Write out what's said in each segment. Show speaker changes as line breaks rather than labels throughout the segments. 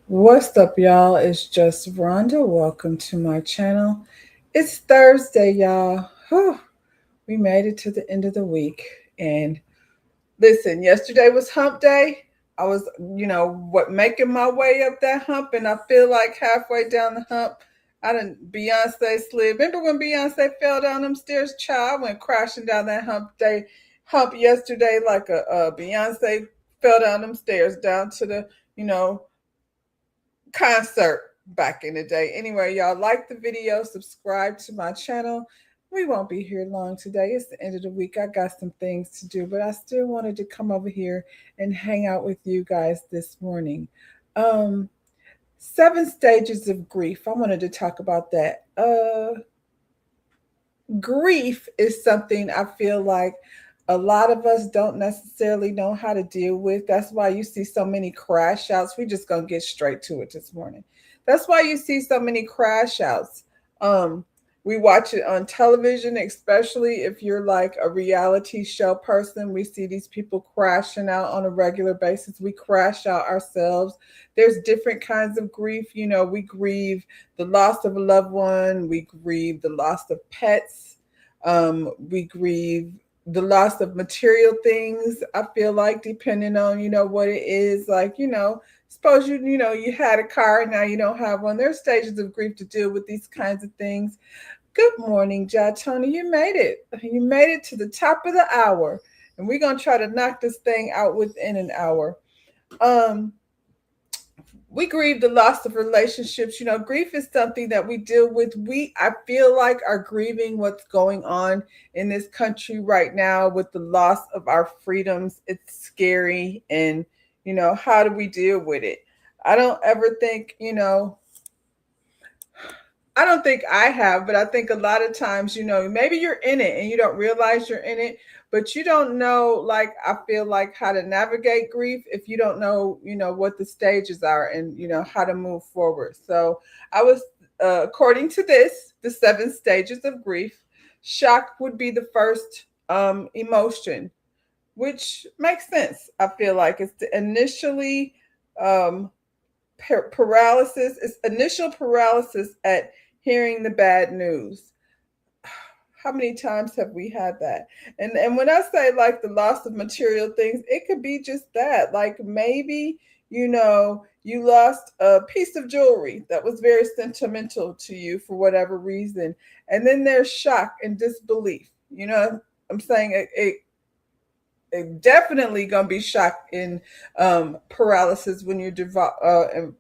What's up, y'all? It's just Rhonda. Welcome to my channel. It's Thursday, y'all. Whew, we made it to the end of the week. And listen, yesterday was hump day. I was, making my way up that hump, and I feel like halfway down the hump, I didn't Beyonce slid. Remember when Beyonce fell down them stairs? Child, I went crashing down that hump yesterday like a Beyonce fell down them stairs down to the, you know, concert back in the day. Anyway, y'all like the video, subscribe to my channel. We won't be here long today. It's the end of the week. I got some things to do, but I still wanted to come over here and hang out with you guys this morning. Um, 7 stages of grief. I wanted to talk about that. Grief is something I feel like a lot of us don't necessarily know how to deal with. That's why you see so many crash outs. We just gonna get straight to it this morning. That's why you see so many crash outs. Um, we watch it on television, especially if you're like a reality show person. We see these people crashing out on a regular basis. We crash out ourselves. There's different kinds of grief. We grieve the loss of a loved one, we grieve the loss of pets, we grieve the loss of material things. I feel like depending on what it is, like suppose you had a car, now you don't have one. There's stages of grief to deal with these kinds of things. Good morning, Ja Tony. You made it. You made it to the top of the hour, and we're gonna try to knock this thing out within an hour. Um, we grieve the loss of relationships. Grief is something that we deal with. I feel like, are grieving what's going on in this country right now with the loss of our freedoms. It's scary. And, how do we deal with it? I don't ever think, I don't think I have, but I think a lot of times, maybe you're in it and you don't realize you're in it, but you don't know, like, I feel like how to navigate grief if you don't know, what the stages are and, how to move forward. So I was, according to this, the 7 stages of grief, shock would be the first emotion, which makes sense. I feel like it's the initially um, paralysis, it's initial paralysis at hearing the bad news. How many times have we had that? And when I say like the loss of material things, it could be just that. Like maybe, you lost a piece of jewelry that was very sentimental to you for whatever reason. And then there's shock and disbelief. I'm saying it definitely gonna be shock in paralysis when you're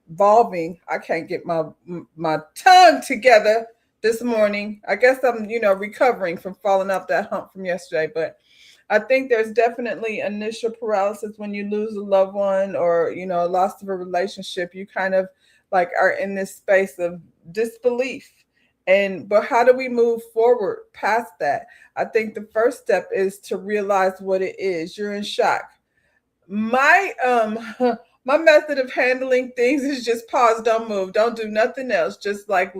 involving. I can't get my tongue together this morning. I guess I'm recovering from falling off that hump from yesterday, but I think there's definitely initial paralysis when you lose a loved one or loss of a relationship. You kind of like are in this space of disbelief. But how do we move forward past that? I think the first step is to realize what it is. You're in shock. My my method of handling things is just pause, don't move, don't do nothing else. Just like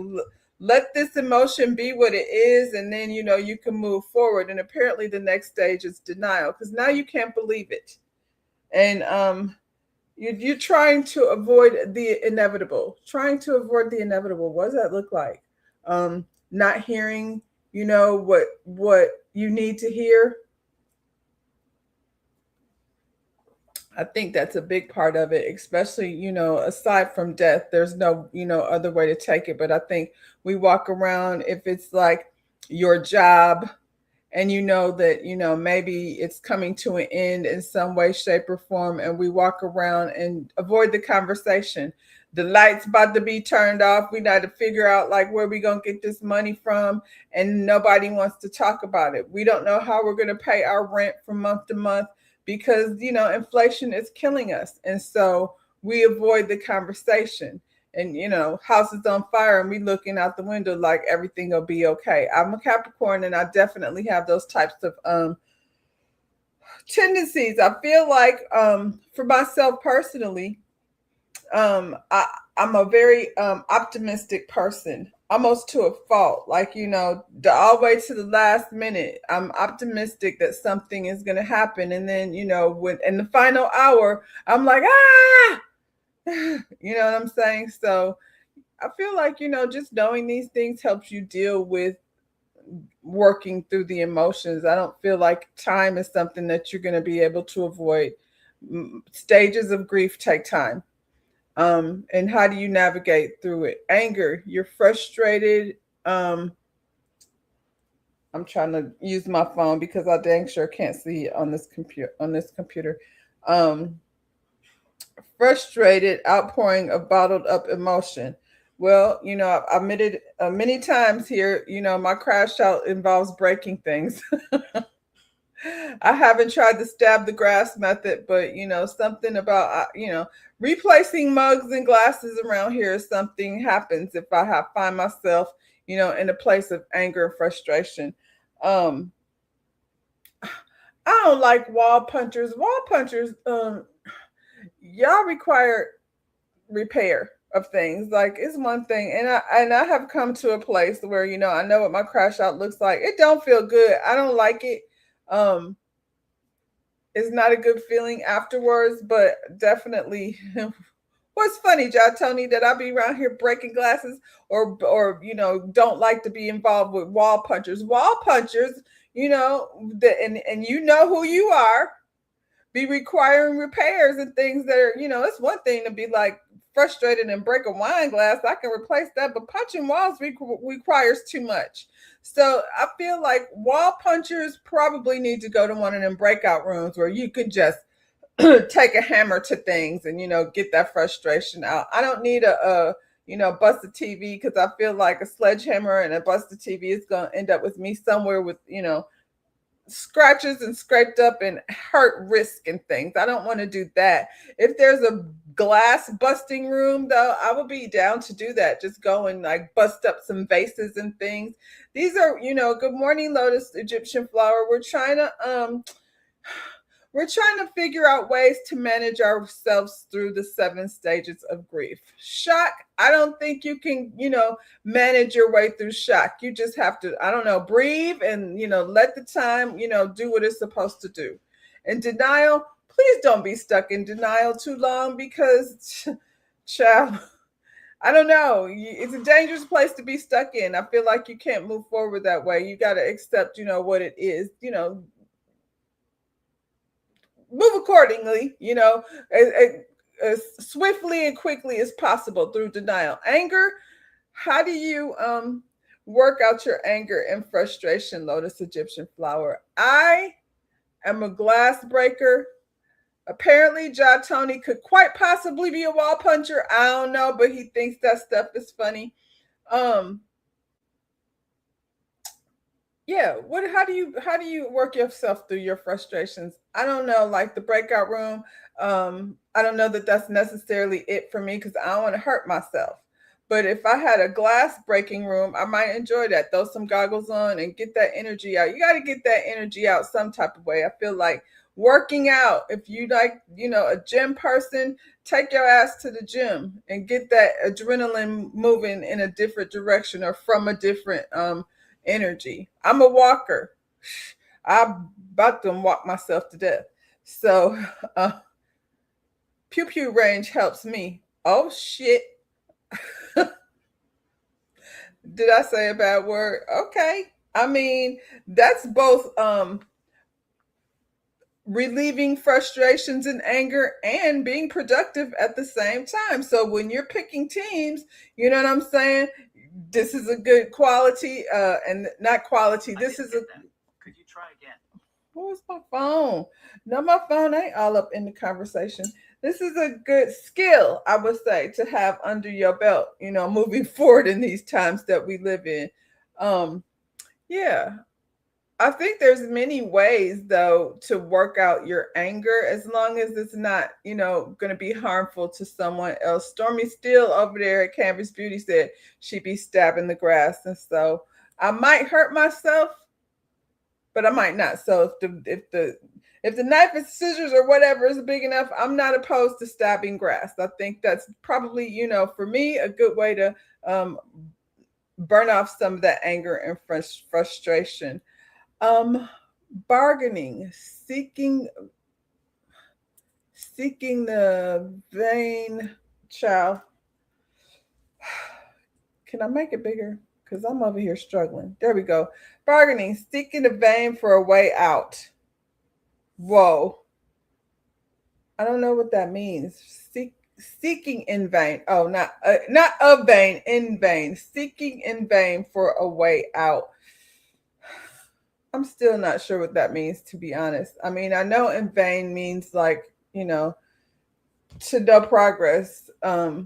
let this emotion be what it is, and then you can move forward. And apparently the next stage is denial, because now you can't believe it. And you're trying to avoid the inevitable. Trying to avoid the inevitable. What does that look like? Not hearing, what you need to hear. I think that's a big part of it, especially, aside from death, there's no, other way to take it. But I think we walk around, if it's like your job, and that, maybe it's coming to an end in some way, shape, or form, and we walk around and avoid the conversation. The lights about to be turned off. We got to figure out like where we gonna get this money from, and nobody wants to talk about it. We don't know how we're gonna pay our rent from month to month because inflation is killing us, and so we avoid the conversation. And house is on fire and we looking out the window like everything will be okay. I'm a Capricorn and I definitely have those types of tendencies. I feel like for myself personally, I, I'm a very optimistic person, almost to a fault. Like, all the way to the last minute, I'm optimistic that something is going to happen. And then, when in the final hour, I'm like, ah, You know what I'm saying? So I feel like, just knowing these things helps you deal with working through the emotions. I don't feel like time is something that you're going to be able to avoid. Stages of grief take time. And how do you navigate through it? Anger, you're frustrated. Um, I'm trying to use my phone because I dang sure can't see it on this computer. Um, Frustrated, outpouring of bottled up emotion. Well, I've admitted many times here, my crash out involves breaking things. I haven't tried the stab the grass method, but something about replacing mugs and glasses around here. Something happens if I find myself, in a place of anger and frustration. Um, I don't like wall punchers. Wall punchers, y'all require repair of things. Like, it's one thing, and I have come to a place where I know what my crash out looks like. It don't feel good. I don't like it. Um, it's not a good feeling afterwards, but definitely. What's funny, John Tony, that I be around here breaking glasses, or don't like to be involved with wall punchers. Wall punchers, and you know who you are, be requiring repairs and things that are, it's one thing to be like frustrated and break a wine glass. I can replace that, but punching walls requires too much. So I feel like wall punchers probably need to go to one of them breakout rooms where you could just take a hammer to things and get that frustration out. I don't need a busted TV, because I feel like a sledgehammer and a busted TV is going to end up with me somewhere with scratches and scraped up and hurt wrist and things. I don't want to do that. If there's a glass busting room, though, I would be down to do that. Just go and like bust up some vases and things. These are, good morning, Lotus Egyptian flower. We're trying to figure out ways to manage ourselves through the 7 stages of grief. Shock, I don't think you can, manage your way through shock. You just have to, I don't know, breathe and, let the time, do what it's supposed to do. And denial, please don't be stuck in denial too long, because, child, I don't know. It's a dangerous place to be stuck in. I feel like you can't move forward that way. You got to accept, what it is, move accordingly, as swiftly and quickly as possible through denial. Anger, how do you work out your anger and frustration, Lotus Egyptian flower? I am a glass breaker. Apparently, Ja Tony could quite possibly be a wall puncher. I don't know, but he thinks that stuff is funny. Um, yeah, how do you work yourself through your frustrations? I don't know, like the breakout room. I don't know that that's necessarily it for me, because I don't want to hurt myself. But if I had a glass breaking room, I might enjoy that. Throw some goggles on and get that energy out. You got to get that energy out some type of way. I feel like working out, if you like, a gym person, take your ass to the gym and get that adrenaline moving in a different direction, or from a different energy. I'm a walker. I'm about to walk myself to death. So, uh, pew pew range helps me. Oh shit. Did I say a bad word? Okay. I mean, that's both relieving frustrations and anger and being productive at the same time. So when you're picking teams, you know what I'm saying? This is a good quality, and not quality. This is a. Could you try again? Where's my phone? No, my phone ain't all up in the conversation. This is a good skill, I would say, to have under your belt, moving forward in these times that we live in. Um, yeah, I think there's many ways though to work out your anger, as long as it's not, going to be harmful to someone else. Stormy Steele over there at Canvas Beauty said she'd be stabbing the grass, and so I might hurt myself, but I might not. So if the knife and scissors or whatever is big enough, I'm not opposed to stabbing grass. I think that's probably, for me, a good way to um, burn off some of that anger and frustration. Um, Bargaining, seeking the vein. Child, can I make it bigger? Because I'm over here struggling. There we go. Bargaining, seeking a vein for a way out. Whoa. I don't know what that means. Seeking in vain. Oh, not a vain, in vain. Seeking in vain for a way out. I'm still not sure what that means, to be honest. I mean, I know in vain means like, to no progress. I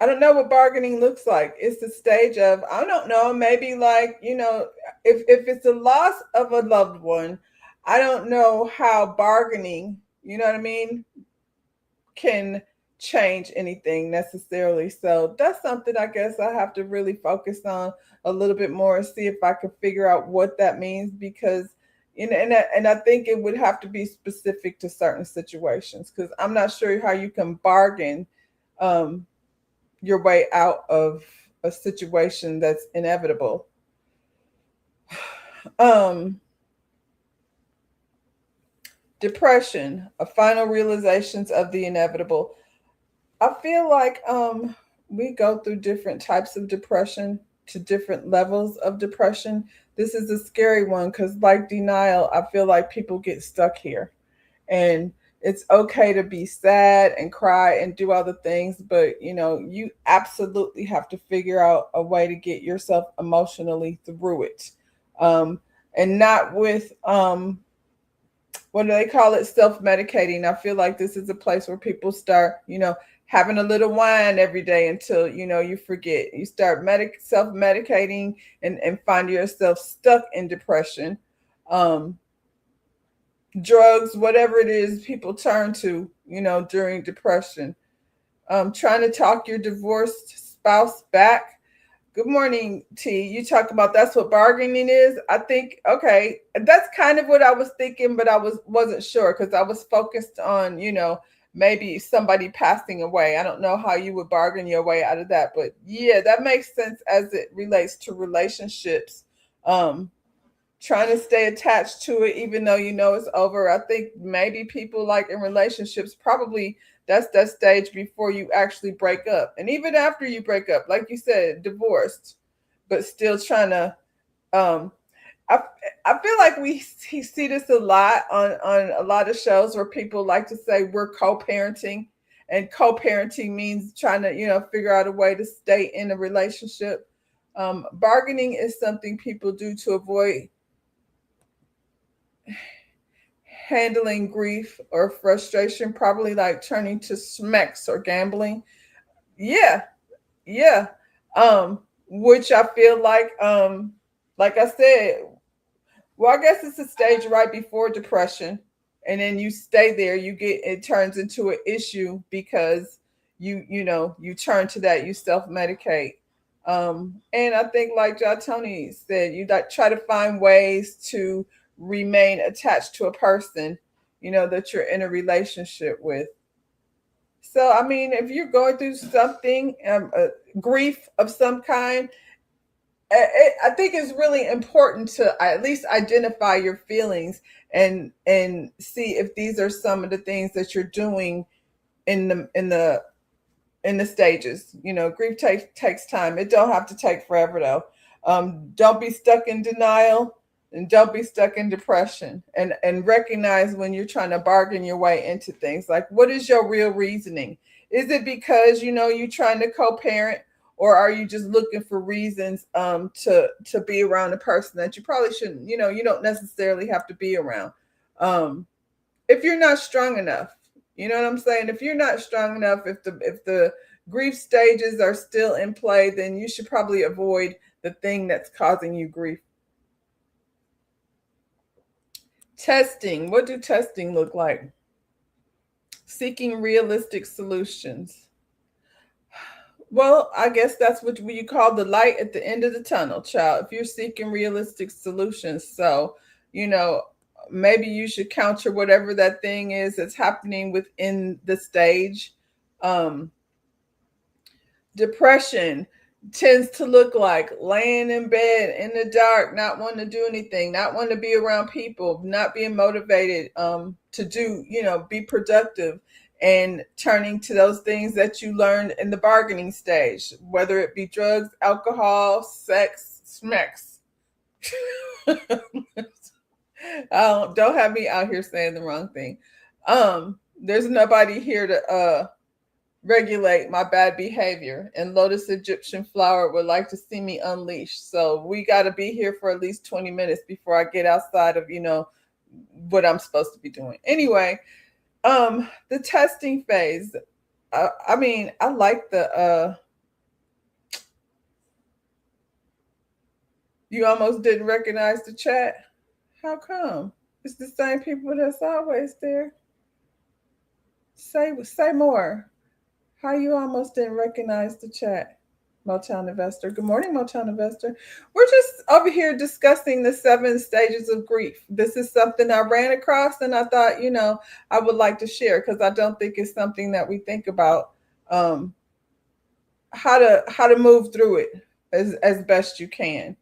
don't know what bargaining looks like. It's the stage of, I don't know, maybe like, if it's the loss of a loved one, I don't know how bargaining, you know what I mean, can change anything necessarily. So that's something I guess I have to really focus on a little bit more and see if I can figure out what that means, because and I think it would have to be specific to certain situations, because I'm not sure how you can bargain um, your way out of a situation that's inevitable. Um, Depression, a final realizations of the inevitable. I feel like we go through different types of depression to different levels of depression. This is a scary one because, like denial, I feel like people get stuck here. And it's okay to be sad and cry and do other things, but you absolutely have to figure out a way to get yourself emotionally through it. And not with what do they call it, self-medicating. I feel like this is a place where people start having a little wine every day until you forget, you start self-medicating, and find yourself stuck in depression. um Drugs, whatever it is people turn to during depression. Trying to talk your divorced spouse back. Good morning, T. You talk about that's what bargaining is. I think, okay, that's kind of what I was thinking, but I wasn't sure because I was focused on, maybe somebody passing away. I don't know how you would bargain your way out of that, but yeah, that makes sense as it relates to relationships. Trying to stay attached to it even though it's over. I think maybe people like in relationships, probably that's that stage before you actually break up. And even after you break up, like you said, divorced, but still trying to um I, I feel like we see this a lot on a lot of shows where people like to say we're co-parenting, and co-parenting means trying to figure out a way to stay in a relationship. Bargaining is something people do to avoid handling grief or frustration, probably like turning to smacks or gambling. Yeah, yeah. Which I feel like I said, well, I guess it's a stage right before depression. And then you stay there, it turns into an issue because you turn to that, you self-medicate. And I think like John Tony said, you like try to find ways to remain attached to a person, that you're in a relationship with. So, I mean, if you're going through something, grief of some kind, I think it's really important to at least identify your feelings and see if these are some of the things that you're doing in the stages. Grief takes time. It don't have to take forever though. Don't be stuck in denial, and don't be stuck in depression, and recognize when you're trying to bargain your way into things. Like, what is your real reasoning? Is it because you're trying to co-parent, or are you just looking for reasons to be around a person that you probably shouldn't? You don't necessarily have to be around. If you're not strong enough, you know what I'm saying? If you're not strong enough, if the grief stages are still in play, then you should probably avoid the thing that's causing you grief. Testing. What do testing look like? Seeking realistic solutions. Well, I guess that's what you call the light at the end of the tunnel, child. If you're seeking realistic solutions, so you know, maybe you should counter whatever that thing is that's happening within the stage. Um, Depression tends to look like laying in bed in the dark, not wanting to do anything, not wanting to be around people, not being motivated to do, be productive. and turning to those things that you learned in the bargaining stage, whether it be drugs, alcohol, sex, smecks. Don't have me out here saying the wrong thing. There's nobody here to regulate my bad behavior, and Lotus Egyptian Flower would like to see me unleashed. So we got to be here for at least 20 minutes before I get outside of, what I'm supposed to be doing. Anyway, the testing phase. I mean, I like the you almost didn't recognize the chat. How come? It's the same people that's always there. Say more. How you almost didn't recognize the chat, Motown Investor? Good morning, Motown Investor. We're just over here discussing the 7 stages of grief. This is something I ran across, and I thought, I would like to share because I don't think it's something that we think about, how to move through it as best you can.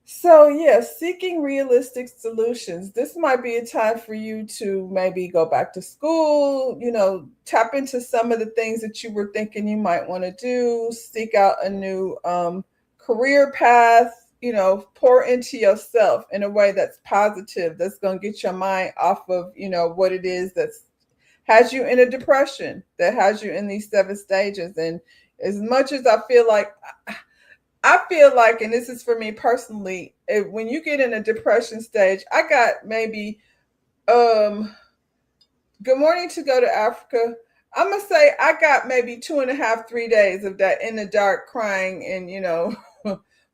So, yes, seeking realistic solutions. This might be a time for you to maybe go back to school, tap into some of the things that you were thinking you might want to do, seek out a new career path, pour into yourself in a way that's positive, that's going to get your mind off of, what it is that's has you in a depression, that has you in these 7 stages. And as much as I feel like, and this is for me personally, when you get in a depression stage, I got maybe, good morning to go to Africa. I'm going to say I got maybe 2.5, 3 days of that in the dark crying and,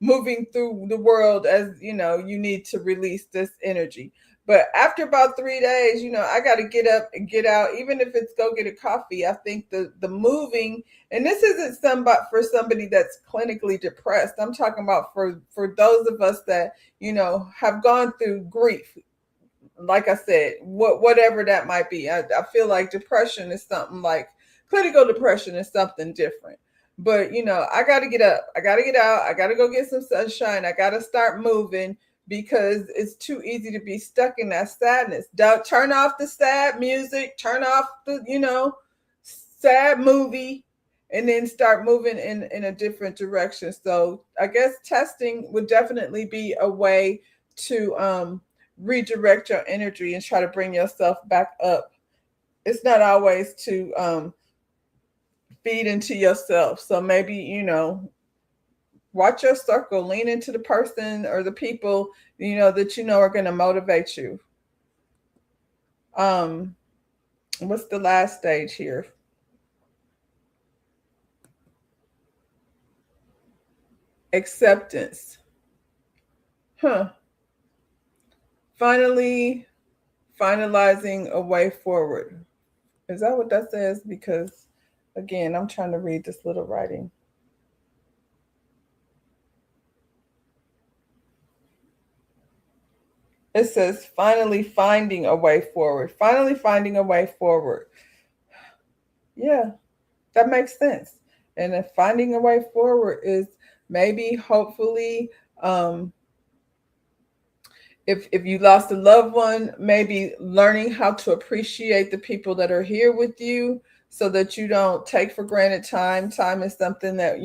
moving through the world as, you need to release this energy. But after about 3 days, I got to get up and get out, even if it's go get a coffee. I think the moving, and this isn't for somebody that's clinically depressed. I'm talking about for those of us that, have gone through grief. Like I said, whatever that might be. I feel like depression is something like clinical depression is something different. But, I got to get up. I got to get out. I got to go get some sunshine. I got to start moving because it's too easy to be stuck in that sadness. Turn off the sad music, turn off the, sad movie, and then start moving in a different direction. So I guess testing would definitely be a way to redirect your energy and try to bring yourself back up. It's not always to feed into yourself. So maybe, watch your circle, lean into the person or the people, that are going to motivate you. What's the last stage here? Acceptance. Finally, finalizing a way forward. Is that what that says? Because, again, I'm trying to read this little writing. It says, finally finding a way forward. Finally finding a way forward. Yeah, that makes sense. And if finding a way forward is maybe, hopefully, if you lost a loved one, maybe learning how to appreciate the people that are here with you so that you don't take for granted time. Time is something that,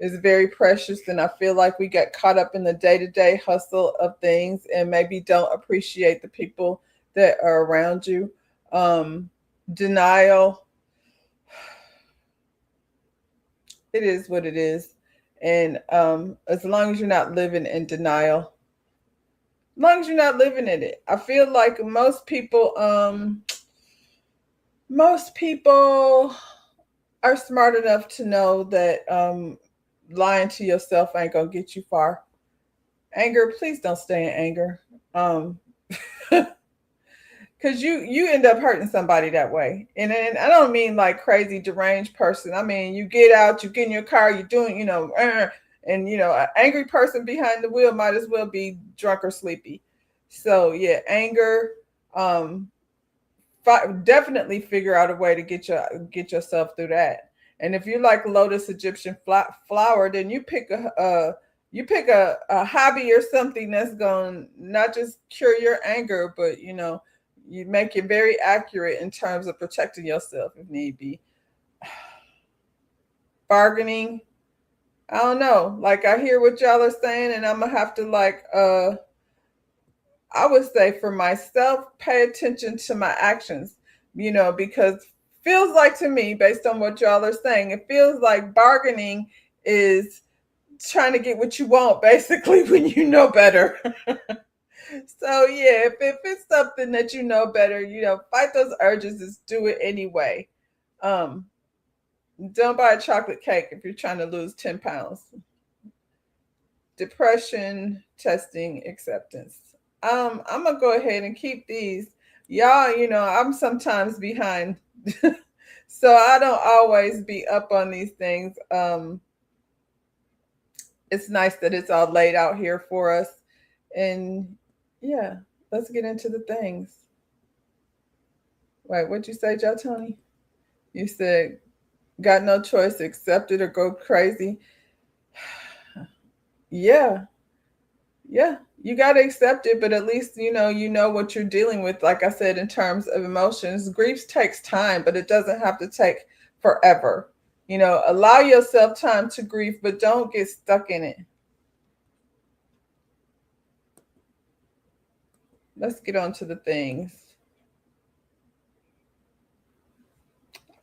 is very precious. And I feel like we get caught up in the day-to-day hustle of things and maybe don't appreciate the people that are around you. Denial. It is what it is. And as long as you're not living in denial, as long as you're not living in it, I feel like most people are smart enough to know that lying to yourself ain't gonna get you far. Anger, please don't stay in anger. Because you end up hurting somebody that way. And I don't mean like crazy deranged person. I mean, you get out, you get in your car, you're doing, and an angry person behind the wheel might as well be drunk or sleepy. So yeah, anger. Definitely figure out a way to get yourself through that. And if you like Lotus Egyptian Flower, then you pick a hobby or something that's going to not just cure your anger, but You make it very accurate in terms of protecting yourself if need be. Bargaining, I don't know. Like I hear what y'all are saying, and I'm gonna have to I would say for myself, pay attention to my actions, because feels like to me, based on what y'all are saying, it feels like bargaining is trying to get what you want, basically, when you know better. So yeah, if it's something that you know better, fight those urges, just do it anyway. Um, don't buy a chocolate cake if you're trying to lose 10 pounds. Depression, testing, acceptance. I'm gonna go ahead and keep these. Y'all, I'm sometimes behind. So I don't always be up on these things. It's nice that it's all laid out here for us. And yeah, let's get into the things. Wait, what'd you say, Joe Tony? You said got no choice, accept it or go crazy. Yeah, yeah, you got to accept it, but at least you know what you're dealing with. Like I said, in terms of emotions, grief takes time, but it doesn't have to take forever. Allow yourself time to grieve, but don't get stuck in it. Let's get on to the things.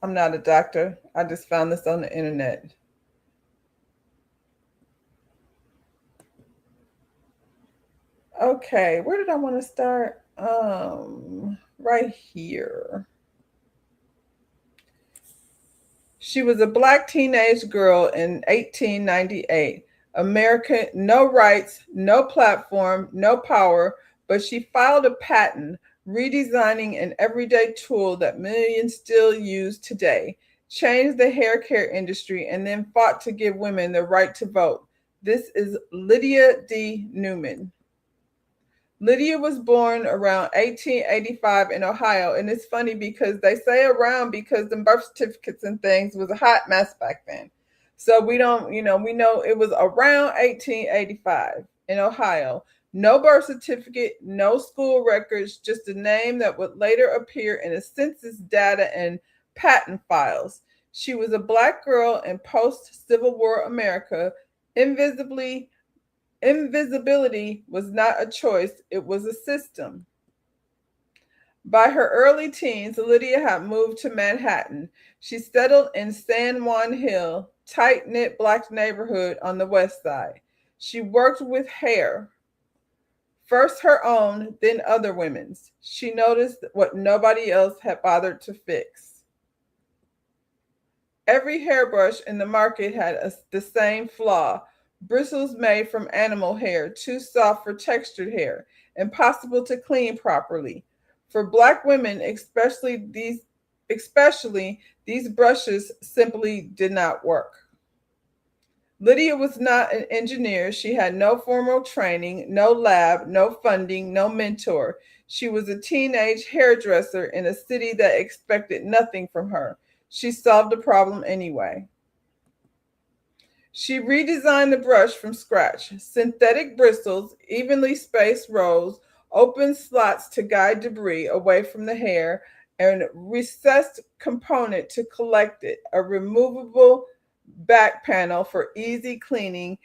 I'm not a doctor. I just found this on the internet. Okay, where did I want to start? Right here. She was a black teenage girl in 1898. America, no rights, no platform, no power, but she filed a patent redesigning an everyday tool that millions still use today, changed the hair care industry, and then fought to give women the right to vote. This is Lydia D. Newman. Lydia was born around 1885 in Ohio, and it's funny because they say around because the birth certificates and things was a hot mess back then. So we don't, we know it was around 1885 in Ohio. No birth certificate, no school records, just a name that would later appear in a census data and patent files. She was a black girl in post Civil War America, invisibly Invisibility was not a choice, it was a system. By her early teens, Lydia had moved to Manhattan. She settled in San Juan Hill, tight knit black neighborhood on the west side. She worked with hair, first her own, then other women's. She noticed what nobody else had bothered to fix. Every hairbrush in the market had the same flaw: bristles made from animal hair, too soft for textured hair, impossible to clean properly. For black women, especially these brushes simply did not work. Lydia was not an engineer. She had no formal training, no lab, no funding, no mentor. She was a teenage hairdresser in a city that expected nothing from her. She solved the problem anyway. She redesigned the brush from scratch: synthetic bristles, evenly spaced rows, open slots to guide debris away from the hair, and recessed component to collect it, a removable back panel for easy cleaning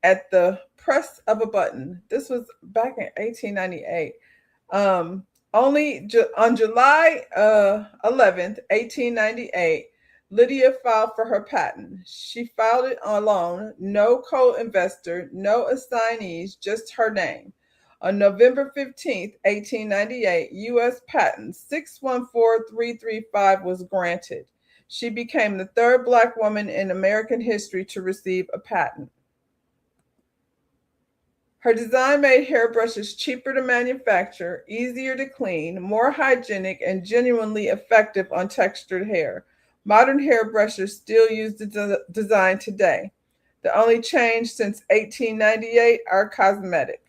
at the press of a button. This was back in 1898. On July 11th, 1898, Lydia filed for her patent. She filed it alone, no co-investor, no assignees, just her name. On November 15th, 1898, U.S. Patent 614335 was granted. She became the third Black woman in American history to receive a patent. Her design made hairbrushes cheaper to manufacture, easier to clean, more hygienic, and genuinely effective on textured hair. Modern hairbrushes still use the design today. The only change since 1898 are cosmetic.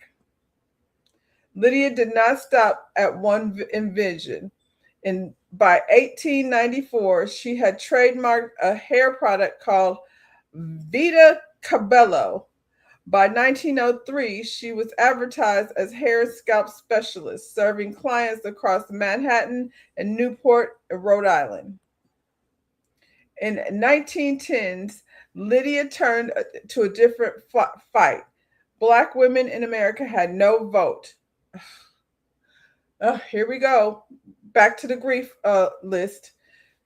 Lydia did not stop at one invention. By 1894, she had trademarked a hair product called Vita Cabello, By 1903, she was advertised as hair scalp specialist, serving clients across Manhattan and Newport, Rhode Island. In 1910s, Lydia turned to a different fight. Black women in America had no vote. Here we go. Back to the grief list.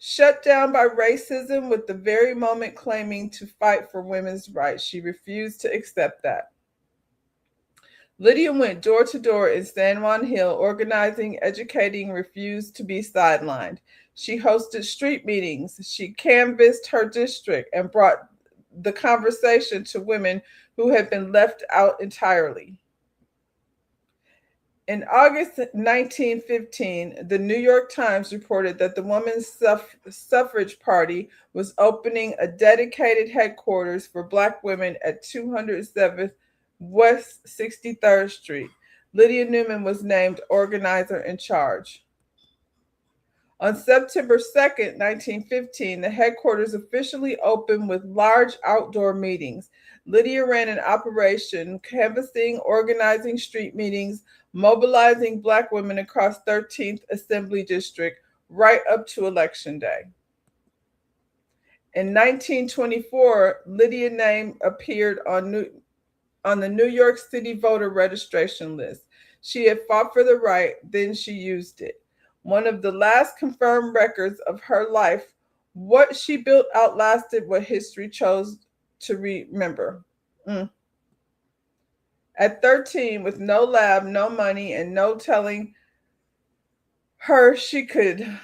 Shut down by racism with the very moment claiming to fight for women's rights. She refused to accept that. Lydia went door to door in San Juan Hill, organizing, educating, refused to be sidelined. She hosted street meetings. She canvassed her district and brought the conversation to women who had been left out entirely. In August 1915, the New York Times reported that the Women's Suffrage Party was opening a dedicated headquarters for Black women at 207th West 63rd Street. Lydia Newman was named organizer in charge. On September 2nd, 1915, the headquarters officially opened with large outdoor meetings. Lydia ran an operation canvassing, organizing street meetings, mobilizing Black women across 13th Assembly District right up to Election Day. In 1924, Lydia's name appeared on the New York City voter registration list. She had fought for the right, then she used it. One of the last confirmed records of her life, what she built outlasted what history chose to remember. At 13, with no lab, no money, and no telling her she could,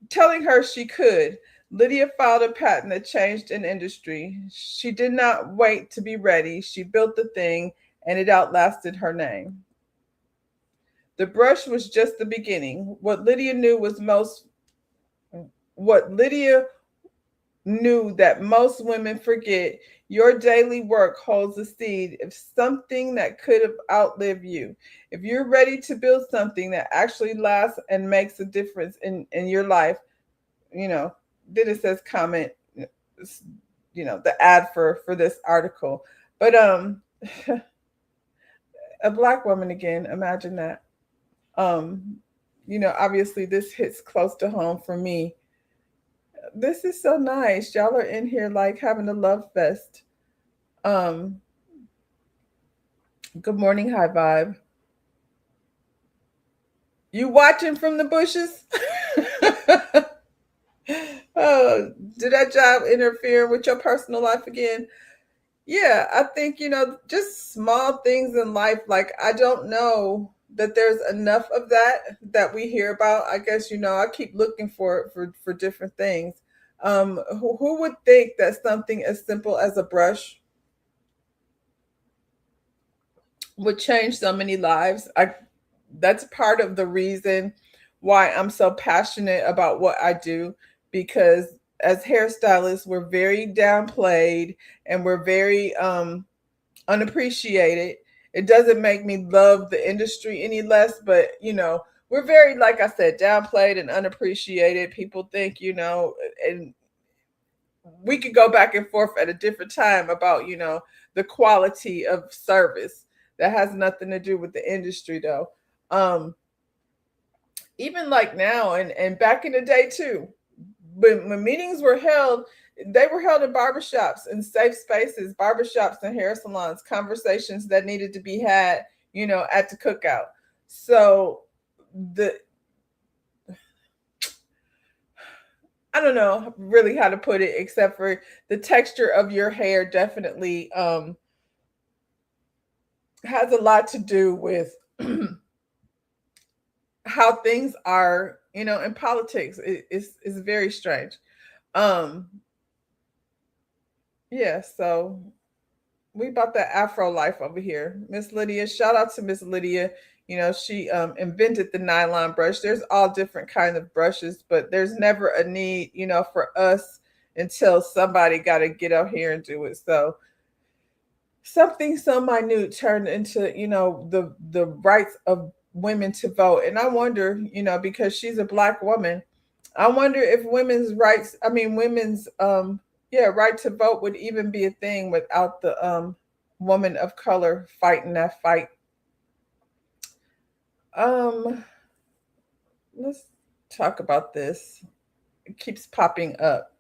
telling her she could, Lydia filed a patent that changed an industry. She did not wait to be ready. She built the thing, and it outlasted her name. The brush was just the beginning. What Lydia knew that most women forget, your daily work holds a seed of something that could have outlived you. If you're ready to build something that actually lasts and makes a difference in your life, then it says comment, the ad for this article. But a Black woman again, imagine that. Obviously this hits close to home for me. This is so nice. Y'all are in here like having a love fest. Good morning, High Vibe. You watching from the bushes? Oh, did that job interfere with your personal life again? Yeah, I think, just small things in life. Like, I don't know that there's enough of that we hear about. I guess, I keep looking for it for different things. Who would think that something as simple as a brush would change so many lives? That's part of the reason why I'm so passionate about what I do, because as hairstylists, we're very downplayed and we're very unappreciated. It doesn't make me love the industry any less, but we're very, like I said, downplayed and unappreciated. People think, and we could go back and forth at a different time about, the quality of service. That has nothing to do with the industry though. Even like now and back in the day too, when meetings were held, they were held in barbershops and safe spaces, barbershops and hair salons, conversations that needed to be had, at the cookout. So I don't know really how to put it, except for the texture of your hair definitely has a lot to do with how things are, in politics. It's very strange. Yeah, so we bought that Afro life over here. Miss Lydia, shout out to Miss Lydia. She invented the nylon brush. There's all different kinds of brushes, but there's never a need, for us until somebody got to get out here and do it. So something so minute turned into, the rights of women to vote. And I wonder, because she's a Black woman, I wonder if women's rights, women's Yeah, right to vote would even be a thing without the woman of color fighting that fight. Um, let's talk about this. It keeps popping up.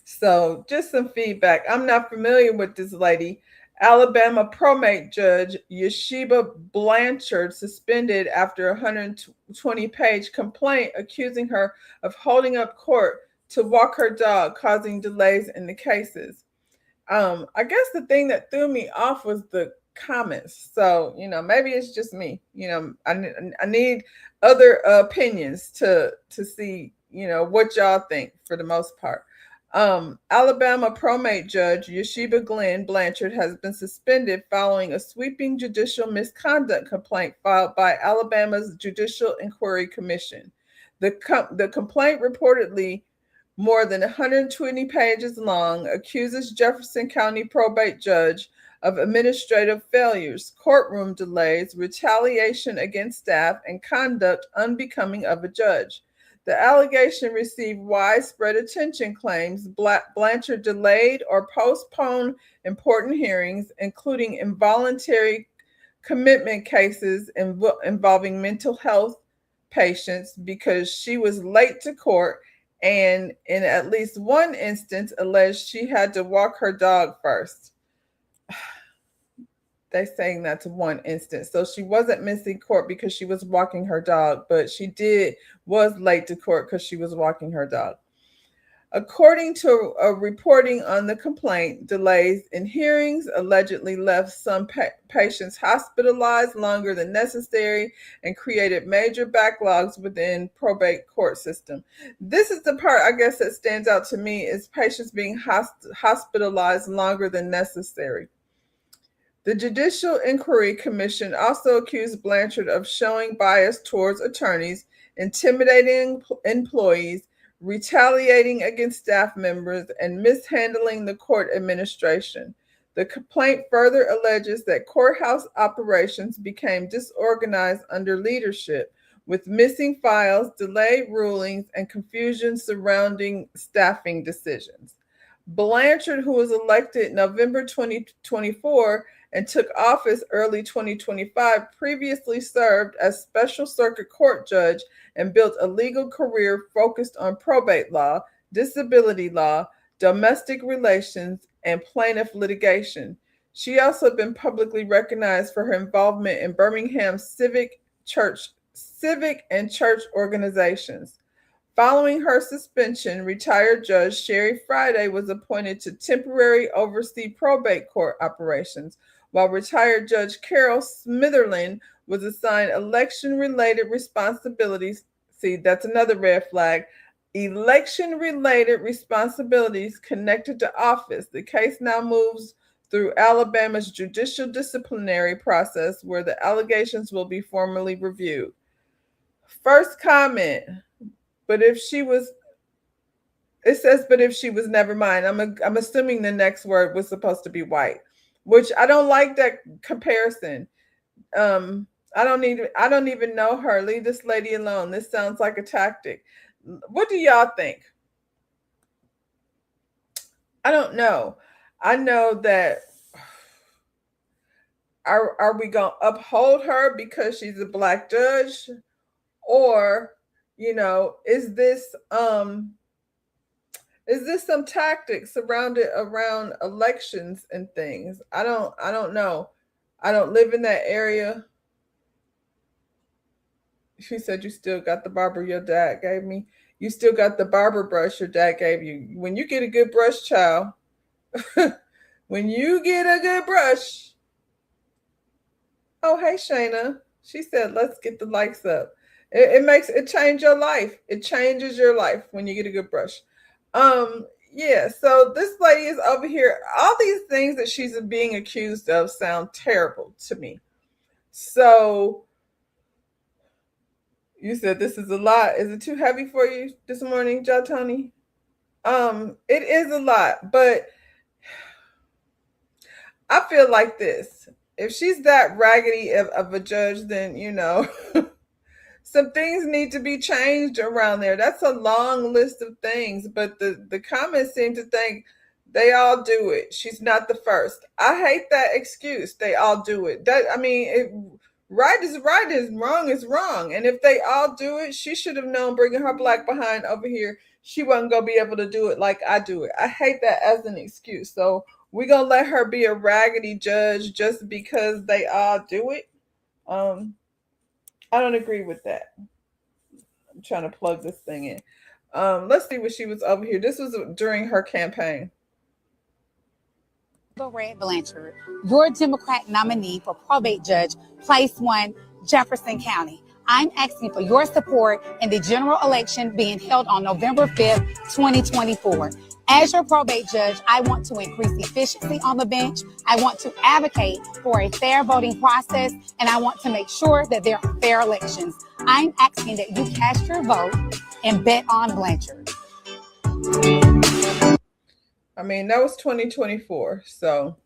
So, just some feedback. I'm not familiar with this lady. Alabama probate judge Yeshiba Blanchard suspended after a 120-page complaint accusing her of holding up court to walk her dog, causing delays in the cases. I guess the thing that threw me off was the comments. So, maybe it's just me. I need other opinions to see, what y'all think for the most part. Alabama probate judge Yeshiba Glenn Blanchard has been suspended following a sweeping judicial misconduct complaint filed by Alabama's Judicial Inquiry Commission. The complaint, reportedly more than 120 pages long, accuses Jefferson County probate judge of administrative failures, courtroom delays, retaliation against staff, and conduct unbecoming of a judge. The allegation received widespread attention, claims Blanchard delayed or postponed important hearings, including involuntary commitment cases involving mental health patients, because she was late to court, and in at least one instance alleged she had to walk her dog first. They saying that's one instance. So she wasn't missing court because she was walking her dog, but she was late to court because she was walking her dog. According to a reporting on the complaint, delays in hearings allegedly left some patients hospitalized longer than necessary and created major backlogs within probate court system. This is the part, I guess, that stands out to me, is patients being hospitalized longer than necessary. The Judicial Inquiry Commission also accused Blanchard of showing bias towards attorneys, intimidating employees, retaliating against staff members, and mishandling the court administration. The complaint further alleges that courthouse operations became disorganized under leadership, with missing files, delayed rulings, and confusion surrounding staffing decisions. Blanchard, who was elected November 2024 and took office early 2025, previously served as special circuit court judge and built a legal career focused on probate law, disability law, domestic relations, and plaintiff litigation. She also been publicly recognized for her involvement in Birmingham's civic and church organizations. Following her suspension, retired Judge Sherry Friday was appointed to temporarily oversee probate court operations, while retired Judge Carol Smitherland was assigned election-related responsibilities. See, that's another red flag. Election-related responsibilities connected to office. The case now moves through Alabama's judicial disciplinary process, where the allegations will be formally reviewed. First comment. But if she was, it says, but if she was, never mind. I'm assuming the next word was supposed to be white, which I don't like that comparison. I don't even know her. Leave this lady alone. This sounds like a tactic. What do y'all think? I don't know. I know that are we going to uphold her because she's a black judge, or is this some tactics surrounded around elections and things? I don't know. I don't live in that area. She said you still got the barber your dad gave me. You still got the barber brush your dad gave you. When you get a good brush, child, when you get a good brush. Oh, hey, Shayna. She said, let's get the likes up. It change your life. It changes your life when you get a good brush. Yeah, so this lady is over here. All these things that she's being accused of sound terrible to me. So you said this is a lot. Is it too heavy for you this morning, Jatoni? It is a lot, but I feel like this. If she's that raggedy of a judge, then some things need to be changed around there. That's a long list of things, but the comments seem to think They all do it. She's not the first. I hate that excuse. They all do it. That I mean, right is right, is wrong is wrong. And if they all do it, she should have known bringing her black behind over here. She wasn't gonna be able to do it like I do it. I hate that as an excuse. So we're gonna let her be a raggedy judge just because they all do it. Um, I don't agree with that. I'm trying to plug this thing in. Let's see what she was over here. This was during her campaign.
Red Blanchard, your Democrat nominee for probate judge, place 1, Jefferson County. I'm asking for your support in the general election being held on November 5th, 2024. As your probate judge, I want to increase efficiency on the bench. I want to advocate for a fair voting process, and I want to make sure that there are fair elections. I'm asking that you cast your vote and bet on Blanchard.
I mean, that was 2024. So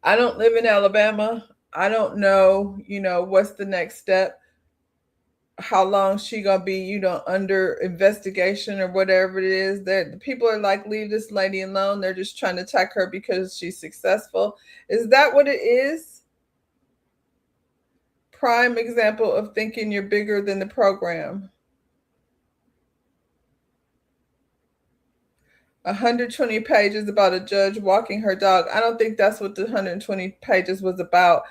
I don't live in Alabama. I don't know, what's the next step, how long she gonna be, under investigation or whatever it is. That the people are like, leave this lady alone. They're just trying to attack her because she's successful. Is that what it is? Prime example of thinking you're bigger than the program. 120 pages about a judge walking her dog. I don't think that's what the 120 pages was about.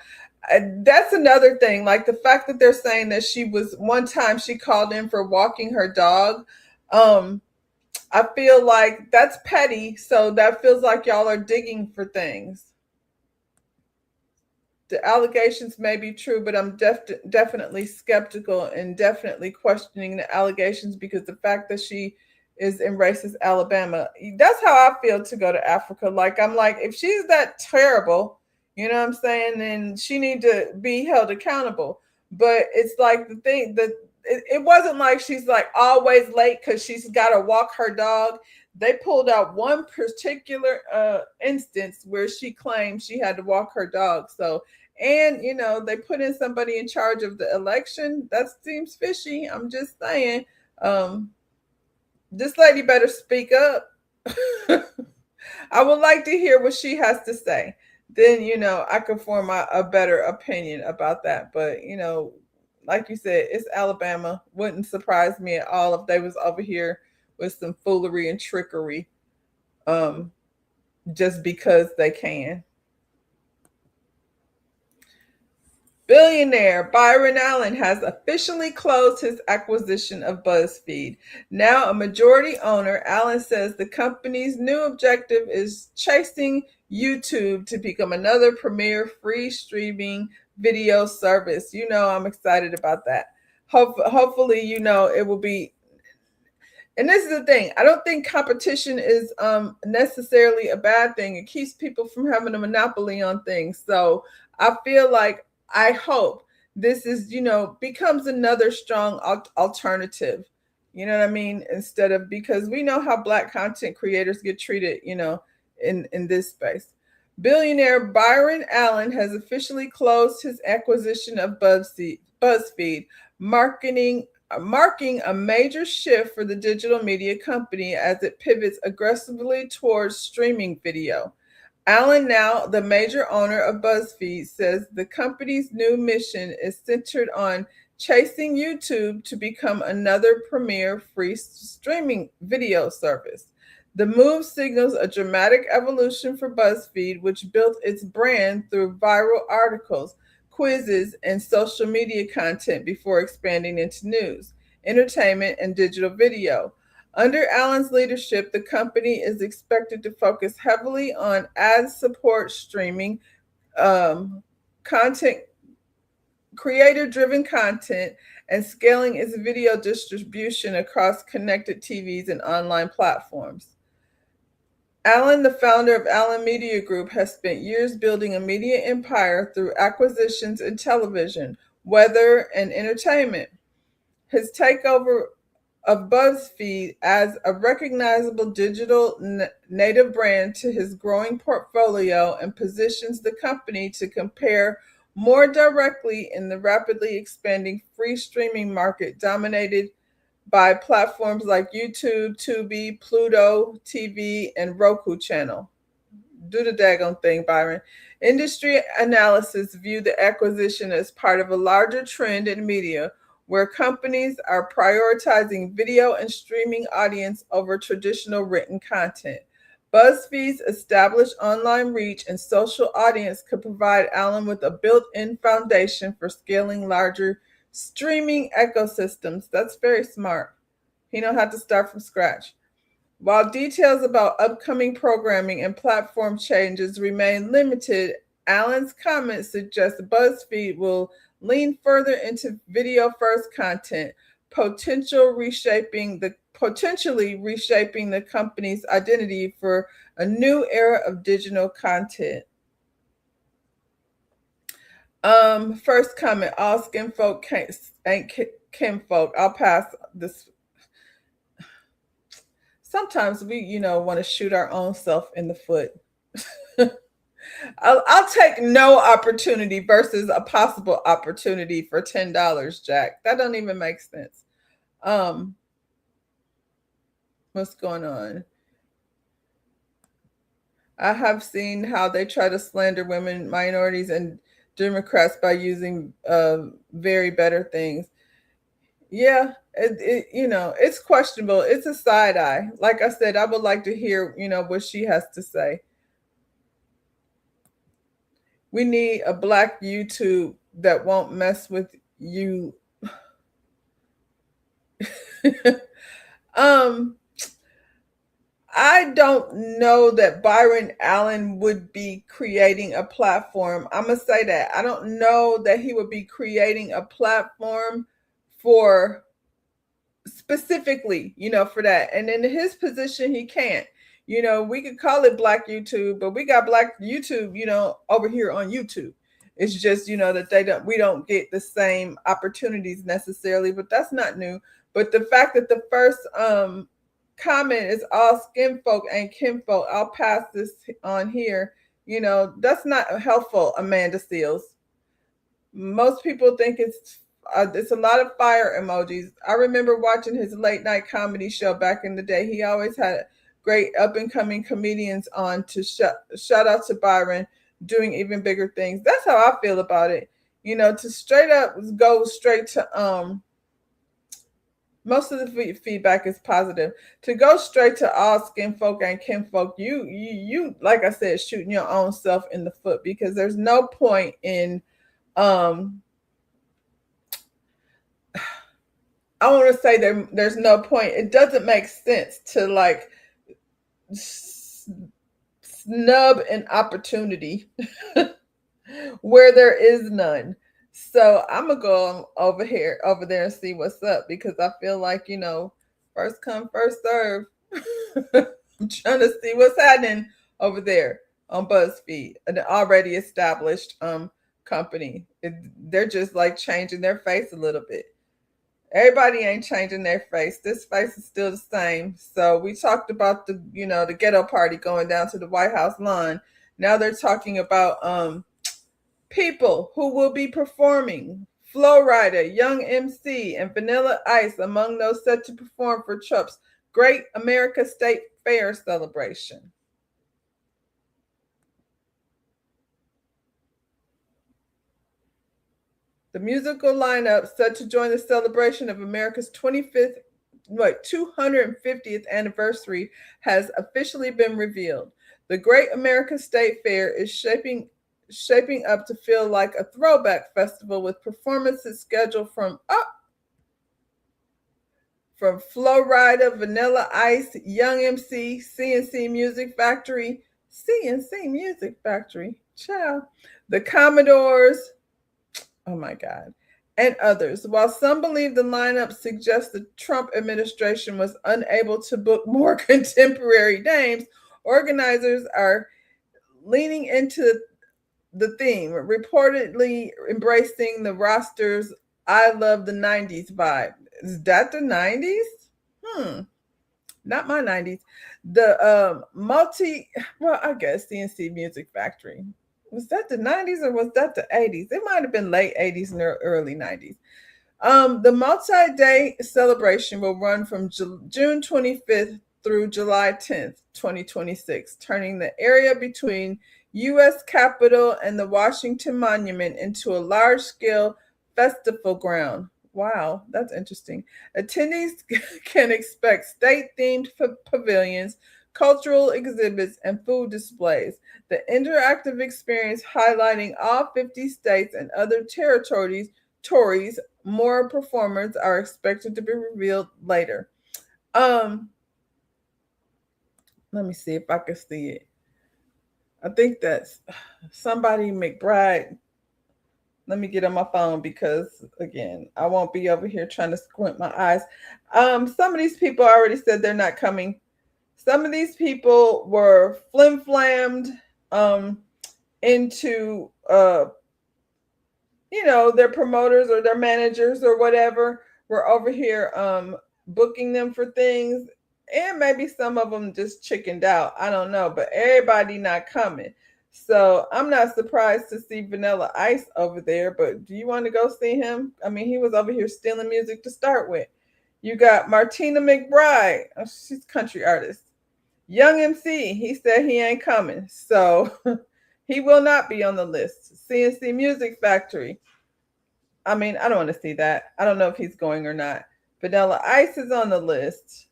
That's another thing. Like the fact that they're saying that she was one time she called in for walking her dog. I feel like that's petty. So that feels like y'all are digging for things. The allegations may be true, but I'm definitely skeptical and definitely questioning the allegations because the fact that she is in racist Alabama, that's how I feel to go to Africa. Like, I'm like, if she's that terrible, you know what I'm saying, then she need to be held accountable. But it's like the thing that it wasn't like she's like always late because she's got to walk her dog. They pulled out one particular instance where she claimed she had to walk her dog. So, and they put in somebody in charge of the election. That seems fishy. I'm just saying. This lady better speak up. I would like to hear what she has to say. Then, I can form a better opinion about that. But, like you said, it's Alabama. Wouldn't surprise me at all if they was over here with some foolery and trickery just because they can. Billionaire Byron Allen has officially closed his acquisition of BuzzFeed. Now a majority owner, Allen says the company's new objective is chasing YouTube to become another premier free streaming video service. I'm excited about that. Hopefully, it will be. And this is the thing. I don't think competition is necessarily a bad thing. It keeps people from having a monopoly on things. So I feel like I hope this is, becomes another strong alternative. You know what I mean? Instead of, because we know how Black content creators get treated, in this space. Billionaire Byron Allen has officially closed his acquisition of BuzzFeed, marking a major shift for the digital media company as it pivots aggressively towards streaming video. Allen, now the major owner of BuzzFeed, says the company's new mission is centered on chasing YouTube to become another premier free streaming video service. The move signals a dramatic evolution for BuzzFeed, which built its brand through viral articles, quizzes, and social media content before expanding into news, entertainment, and digital video. Under Allen's leadership, the company is expected to focus heavily on ad support streaming, content, creator-driven content, and scaling its video distribution across connected TVs and online platforms. Allen, the founder of Allen Media Group, has spent years building a media empire through acquisitions in television, weather, and entertainment. His takeover of BuzzFeed adds a recognizable digital native brand to his growing portfolio and positions the company to compare more directly in the rapidly expanding free streaming market dominated by platforms like YouTube, Tubi, Pluto TV, and Roku channel. Do the daggone thing, Byron. Industry analysis view the acquisition as part of a larger trend in media where companies are prioritizing video and streaming audience over traditional written content. BuzzFeed's established online reach and social audience could provide Allen with a built-in foundation for scaling larger streaming ecosystems. That's very smart. He don't have to start from scratch. While details about upcoming programming and platform changes remain limited, Allen's comments suggest BuzzFeed will lean further into video-first content, potentially reshaping the company's identity for a new era of digital content. First comment: all skin folk ain't kinfolk. I'll pass this. Sometimes we, want to shoot our own self in the foot. I'll take no opportunity versus a possible opportunity for $10, Jack. That don't even make sense. What's going on? I have seen how they try to slander women, minorities, and Democrats by using very better things. Yeah, it's questionable. It's a side eye. Like I said, I would like to hear, what she has to say. We need a black YouTube that won't mess with you. I don't know that Byron Allen would be creating a platform. I'm going to say that. I don't know that he would be creating a platform for specifically, for that. And in his position, he can't. We could call it Black YouTube, but we got Black YouTube, over here on YouTube. It's just, that we don't get the same opportunities necessarily, but that's not new. But the fact that the first comment is all skin folk and kinfolk, I'll pass this on here. That's not helpful, Amanda Seals. Most people think it's a lot of fire emojis. I remember watching his late night comedy show back in the day. He always had great up and coming comedians on to shout out to Byron doing even bigger things. That's how I feel about it. To straight up go straight to most of the feedback is positive. To go straight to all skin folk and kinfolk, you like I said, shooting your own self in the foot, because there's no point in I want to say there's no point. It doesn't make sense to like snub an opportunity where there is none. So I'm gonna go over there and see what's up, because I feel like, first come, first serve. I'm trying to see what's happening over there on BuzzFeed, an already established company. They're just like changing their face a little bit. Everybody ain't changing their face. This face is still the same. So we talked about the ghetto party going down to the White House lawn. Now they're talking about people who will be performing. Flo Rida, Young MC, and Vanilla Ice among those set to perform for Trump's Great America State Fair celebration. The musical lineup set to join the celebration of America's 250th anniversary has officially been revealed. The Great America State Fair is shaping up to feel like a throwback festival with performances scheduled from Flo Rida, Vanilla Ice, Young MC, CNC Music Factory, child, the Commodores, oh my God, and others. While some believe the lineup suggests the Trump administration was unable to book more contemporary names, organizers are leaning into the theme, reportedly embracing the roster's I love the 90s vibe. Is that the 90s? Not my 90s. The I guess CNC Music Factory. Was that the 90s or was that the 80s? It might have been late 80s and early 90s. The multi-day celebration will run from June 25th through July 10th, 2026, turning the area between U.S. Capitol and the Washington Monument into a large-scale festival ground. Wow, that's interesting. Attendees can expect state-themed pavilions, cultural exhibits, and food displays. The interactive experience highlighting all 50 states and other territories Tories. More performers are expected to be revealed later. Um, Let me see if I can see it. I think that's somebody McBride. Let me get on my phone because again, I won't be over here trying to squint my eyes. Some of these people already said they're not coming. Some of these people were flim-flammed into their promoters or their managers or whatever were over here booking them for things, and maybe some of them just chickened out. I don't know, but everybody not coming. So I'm not surprised to see Vanilla Ice over there, but do you want to go see him? I mean, he was over here stealing music to start with. You got Martina McBride. Oh, she's a country artist. Young MC, he said he ain't coming. So he will not be on the list. CNC Music Factory. I mean, I don't want to see that. I don't know if he's going or not. Vanilla Ice is on the list.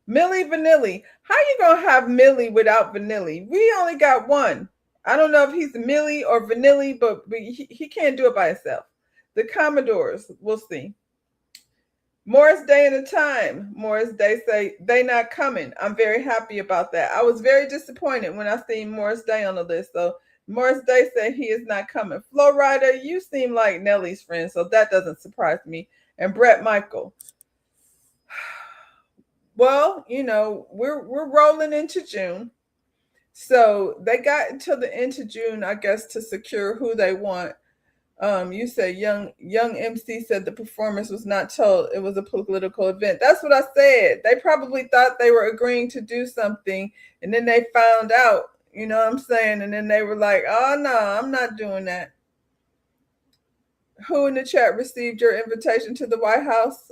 Milli Vanilli. How you gonna have Millie without Vanilli? We only got one. I don't know if he's Millie or Vanilli, but he can't do it by himself. The Commodores, we'll see. Morris Day and the Time. Morris Day say they not coming. I'm very happy about that. I was very disappointed when I seen Morris Day on the list. So Morris Day said he is not coming. Flo Rida, you seem like Nelly's friend, so that doesn't surprise me. And Brett Michael. Well, we're rolling into June. So they got until the end of June, I guess, to secure who they want. You said young MC said the performance was not told it was a political event. That's what I said. They probably thought they were agreeing to do something, and then they found out, you know what I'm saying? And then they were like, oh no, I'm not doing that. Who in the chat received your invitation to the White House?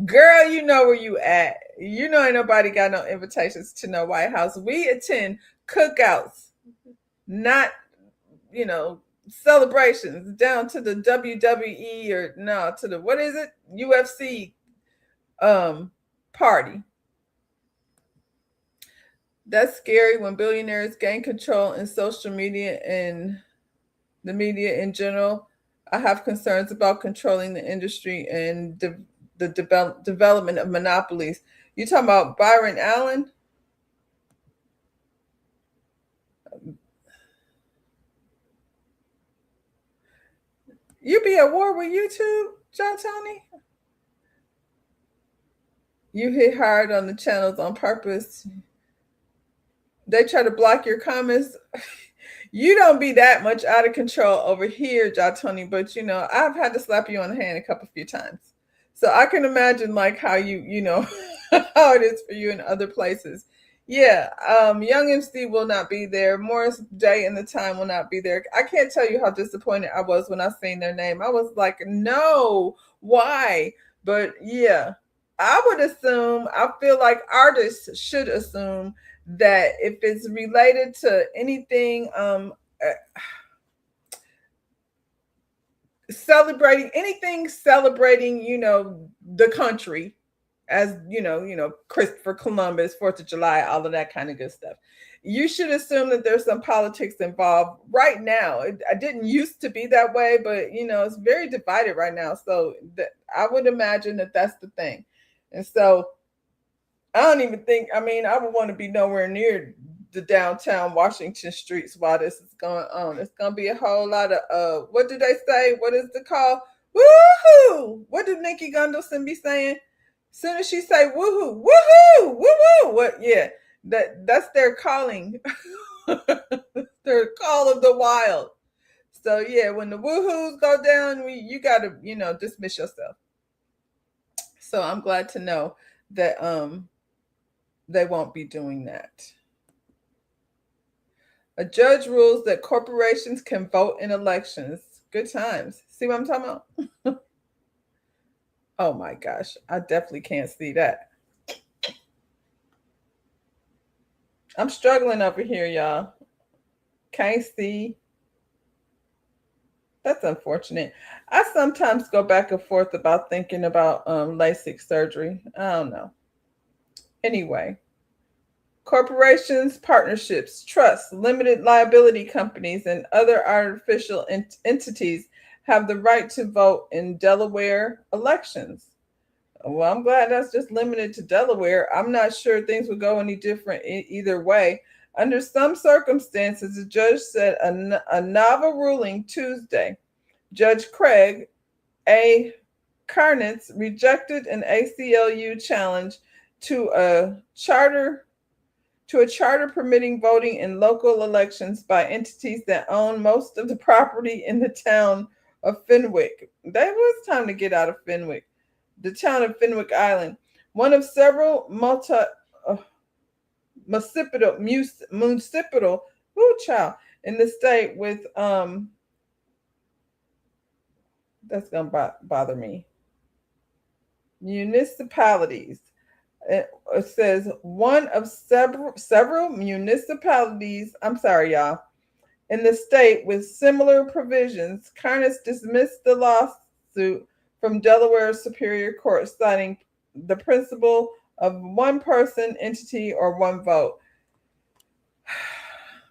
Girl, you know where you at. You know ain't nobody got no invitations to no White House. We attend cookouts, not, celebrations down to the WWE or no, to the, what is it? UFC party. That's scary when billionaires gain control in social media and the media in general. I have concerns about controlling the industry and the development of monopolies. You talking about Byron Allen? You be at war with YouTube, John Tony? You hit hard on the channels on purpose. They try to block your comments. You don't be that much out of control over here, John Tony, but I've had to slap you on the hand a few times. So I can imagine like how how it is for you in other places. Yeah, Young MC will not be there. Morris Day and the Time will not be there. I can't tell you how disappointed I was when I seen their name. I was like, no, why? But yeah, I feel like artists should assume that if it's related to anything celebrating the country, as Christopher Columbus, 4th of July, all of that kind of good stuff, you should assume that there's some politics involved right now. I didn't used to be that way, but it's very divided right now. So I would imagine that that's the thing. And so I don't even think, I would want to be nowhere near the downtown Washington streets while this is going on. It's going to be a whole lot of, what do they say? What is the call? Woohoo! What did Nikki Gundelson be saying? As soon as she say woohoo, woohoo, woohoo, what? Yeah, that's their calling. Their call of the wild. So yeah, when the woohoos go down, you got to, dismiss yourself. So I'm glad to know that they won't be doing that. A judge rules that corporations can vote in elections. Good times. See what I'm talking about? Oh my gosh, I definitely can't see that. I'm struggling over here, y'all. Can't see. That's unfortunate. I sometimes go back and forth about thinking about LASIK surgery. I don't know. Anyway, corporations, partnerships, trusts, limited liability companies, and other artificial entities have the right to vote in Delaware elections. Well, I'm glad that's just limited to Delaware. I'm not sure things would go any different either way. Under some circumstances, the judge said a novel ruling Tuesday. Judge Craig A. Karnitz rejected an ACLU challenge to a charter permitting voting in local elections by entities that own most of the property in the town of Fenwick. That was time to get out of Fenwick. The town of Fenwick Island, one of several municipal in the state with that's gonna bother me. Municipalities. It says one of several municipalities. I'm sorry, y'all. In the state with similar provisions, Karnitz dismissed the lawsuit from Delaware Superior Court, citing the principle of one person, entity, or one vote.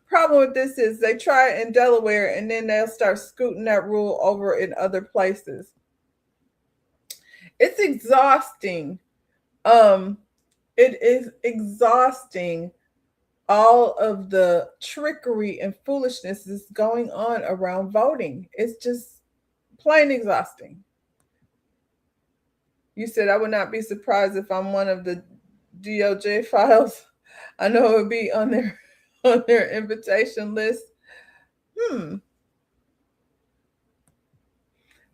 Problem with this is they try it in Delaware and then they'll start scooting that rule over in other places. It's exhausting. It is exhausting. All of the trickery and foolishness is going on around voting. It's just plain exhausting. You said I would not be surprised if I'm one of the DOJ files. I know it would be on their invitation list. I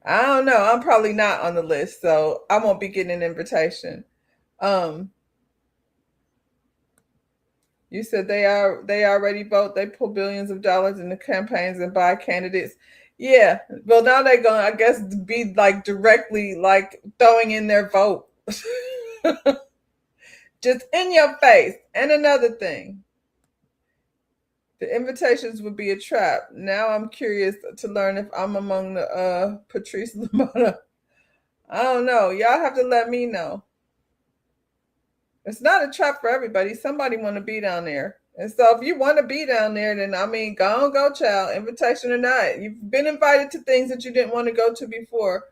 don't know. I'm probably not on the list, so I won't be getting an invitation. You said they already vote. They pull billions of dollars into campaigns and buy candidates. Yeah. Well, now they're going to, I guess, be like directly like throwing in their vote. Just in your face. And another thing, the invitations would be a trap. Now I'm curious to learn if I'm among the Patrice Lamona. I don't know. Y'all have to let me know. It's not a trap for everybody. Somebody want to be down there. And so if you want to be down there, then I mean, go, child, invitation or not. You've been invited to things that you didn't want to go to before.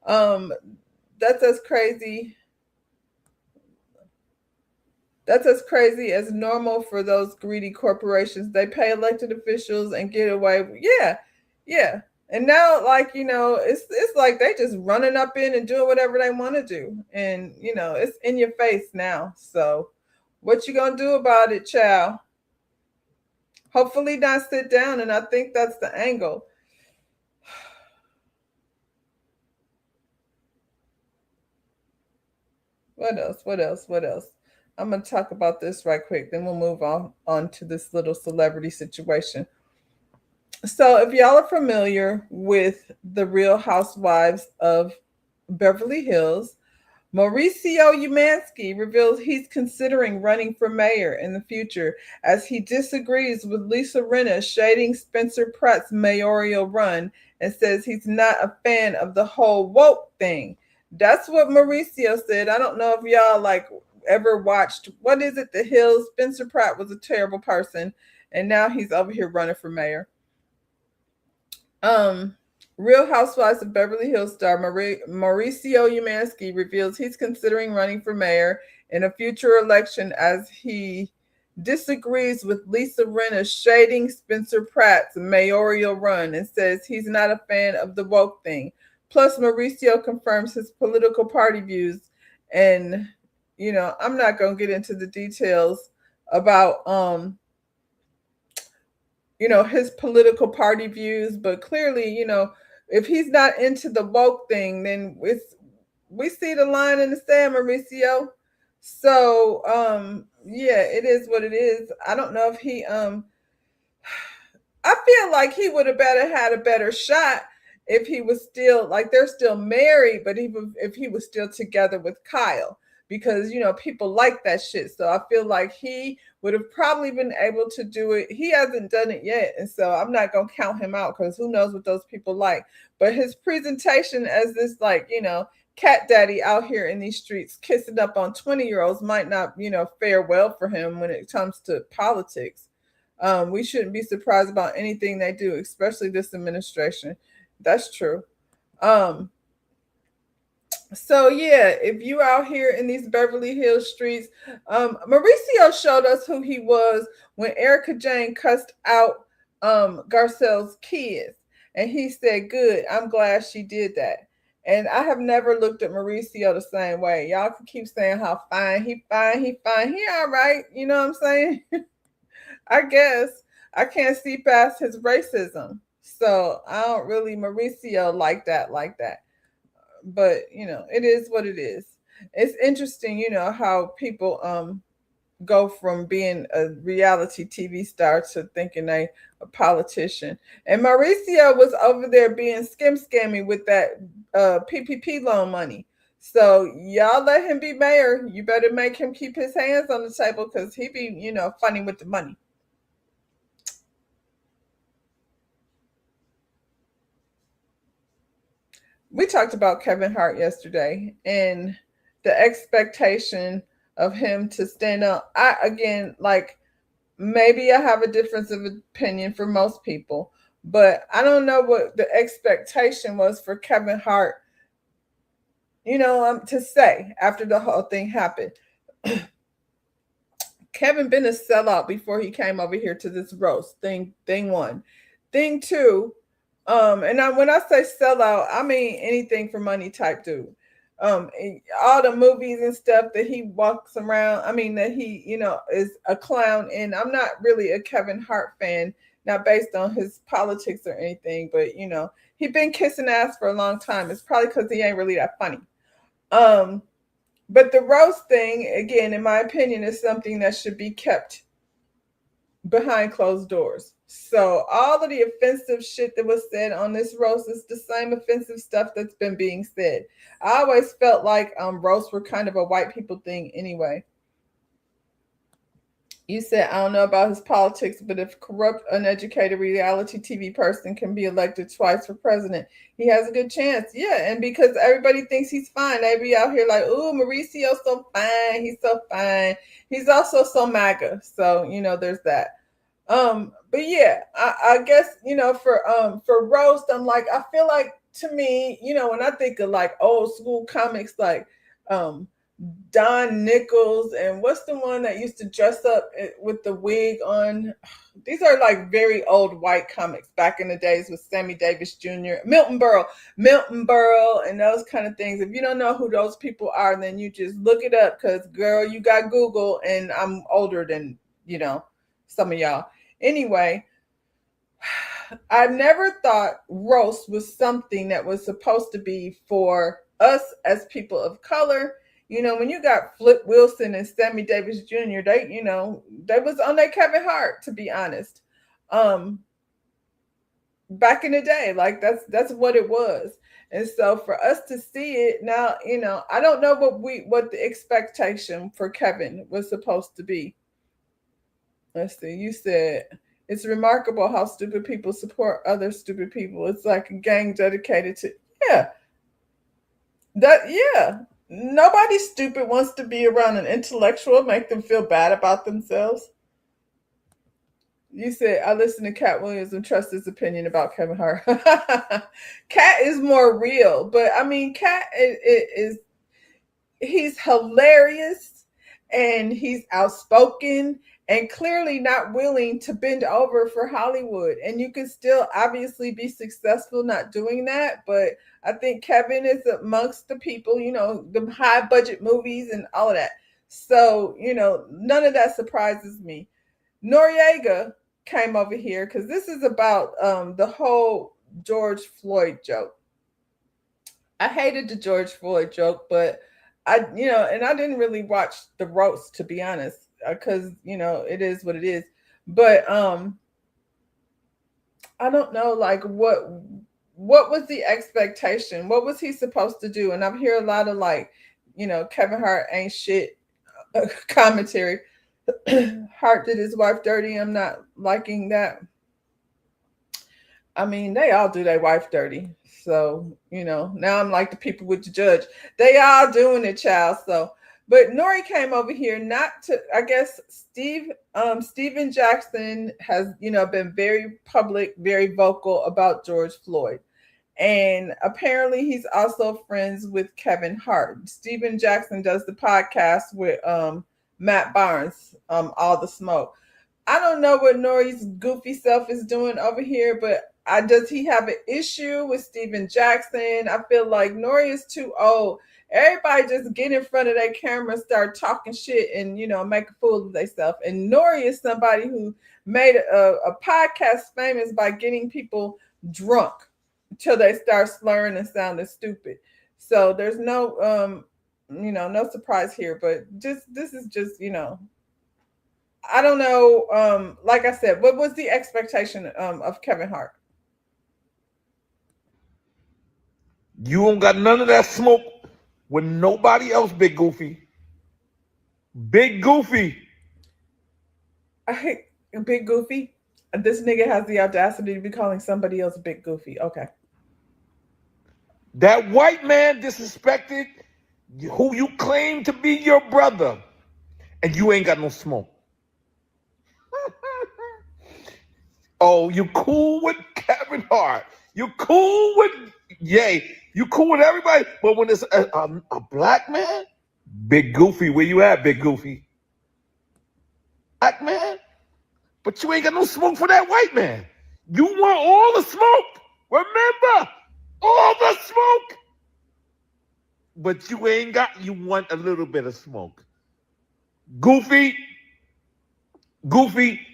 That's as crazy. That's as crazy as normal for those greedy corporations. They pay elected officials and get away. Yeah. And now, like, it's like they just running up in and doing whatever they want to do. And, it's in your face now. So what you going to do about it, child? Hopefully not sit down. And I think that's the angle. What else? I'm going to talk about this right quick. Then we'll move on to this little celebrity situation. So if y'all are familiar with the Real Housewives of Beverly Hills, Mauricio Umansky reveals he's considering running for mayor in the future as he disagrees with Lisa Rinna shading Spencer Pratt's mayoral run and says he's not a fan of the whole woke thing. That's what Mauricio said. I don't know if y'all ever watched, what is it, The Hills? Spencer Pratt was a terrible person and now he's over here running for mayor. Real Housewives of Beverly Hills star Mauricio Umansky reveals he's considering running for mayor in a future election as he disagrees with Lisa Rinna shading Spencer Pratt's mayoral run and says he's not a fan of the woke thing. Plus, Mauricio confirms his political party views. And, I'm not going to get into the details about, his political party views, but clearly, if he's not into the woke thing, then we see the line in the sand, Mauricio. So, yeah, it is what it is. I don't know if he, I feel like he would have had a better shot if he was still like they're still married, but even if he was still together with Kyle, because people like that shit. So I feel like he would have probably been able to do it. He hasn't done it yet, and so I'm not gonna count him out because who knows what those people like. But his presentation as this cat daddy out here in these streets kissing up on 20-year-olds might not fare well for him when it comes to politics. We shouldn't be surprised about anything they do, especially this administration. That's true. So yeah, if you out here in these Beverly Hills streets, Mauricio showed us who he was when Erica Jane cussed out Garcelle's kids, and he said, "Good, I'm glad she did that." And I have never looked at Mauricio the same way. Y'all can keep saying how fine, he all right. You know what I'm saying? I guess I can't see past his racism, so I don't really Mauricio like that. But it is what it is. It's interesting, how people go from being a reality TV star to thinking they a politician. And Mauricio was over there being scammy with that PPP loan money. So y'all let him be mayor. You better make him keep his hands on the table because he be, funny with the money. We talked about Kevin Hart yesterday and the expectation of him to stand up. Maybe I have a difference of opinion for most people, but I don't know what the expectation was for Kevin Hart, to say after the whole thing happened. Kevin been a sellout before he came over here to this roast. Thing one. Thing two, when I say sellout, I mean anything for money type dude. All the movies and stuff that he walks around, I mean that he, is a clown. And I'm not really a Kevin Hart fan, not based on his politics or anything, but he been kissing ass for a long time. It's probably because he ain't really that funny. But the roast thing, again, in my opinion, is something that should be kept behind closed doors. So all of the offensive shit that was said on this roast is the same offensive stuff that's been being said. I always felt like roasts were kind of a white people thing anyway. You said, I don't know about his politics, but if corrupt, uneducated reality TV person can be elected twice for president, he has a good chance. Yeah, and because everybody thinks he's fine, they be out here like, ooh, Mauricio's so fine. He's so fine. He's also so MAGA. So, there's that. But yeah, I guess, for roast, I'm like, I feel like to me, when I think of like old school comics, like Don Nichols, and what's the one that used to dress up with the wig on? These are like very old white comics back in the days with Sammy Davis Jr., Milton Berle, and those kind of things. If you don't know who those people are, then you just look it up because, girl, you got Google, and I'm older than, some of y'all. Anyway, I never thought roast was something that was supposed to be for us as people of color. When you got Flip Wilson and Sammy Davis Jr., they was on their Kevin Hart, to be honest. Back in the day, like that's what it was. And so for us to see it now, I don't know what the expectation for Kevin was supposed to be. Let's see. You said it's remarkable how stupid people support other stupid people. It's like a gang dedicated to Nobody stupid wants to be around an intellectual, make them feel bad about themselves. You said, I listen to Cat Williams and trust his opinion about Kevin Hart. Cat is more real, but I mean, Cat is he's hilarious and he's outspoken and clearly not willing to bend over for Hollywood. And you can still obviously be successful not doing that. But I think Kevin is amongst the people, the high budget movies and all of that. So, none of that surprises me. Noriega came over here because this is about the whole George Floyd joke. I hated the George Floyd joke, but and I didn't really watch the roast, to be honest, because it is what it is. But I don't know, like what was the expectation? What was he supposed to do? And I'm hearing a lot of like, Kevin Hart ain't shit commentary. Hart did his wife dirty. I'm not liking that. I mean, they all do their wife dirty. So, now I'm like the people with the judge. They all doing it, child. So, but Nori came over here not to, I guess Steven Jackson has, been very public, very vocal about George Floyd. And apparently he's also friends with Kevin Hart. Steven Jackson does the podcast with Matt Barnes, All the Smoke. I don't know what Nori's goofy self is doing over here, but does he have an issue with Steven Jackson? I feel like Nori is too old. Everybody just get in front of their camera, start talking shit, and make a fool of themselves. And Nori is somebody who made a podcast famous by getting people drunk until they start slurring and sounding stupid. So there's no no surprise here, but this is just I don't know. Like I said, what was the expectation of Kevin Hart?
You don't got none of that smoke with nobody else, Big Goofy. Big Goofy.
I hate Big Goofy. This nigga has the audacity to be calling somebody else Big Goofy. Okay.
That white man disrespected who you claim to be your brother, and you ain't got no smoke. Oh, you cool with Kevin Hart. You cool with Ye. You cool with everybody. But when it's a black man, Big Goofy, where you at, Big Goofy? Black man? But you ain't got no smoke for that white man. You want all the smoke. Remember, all the smoke. But you want a little bit of smoke. Goofy,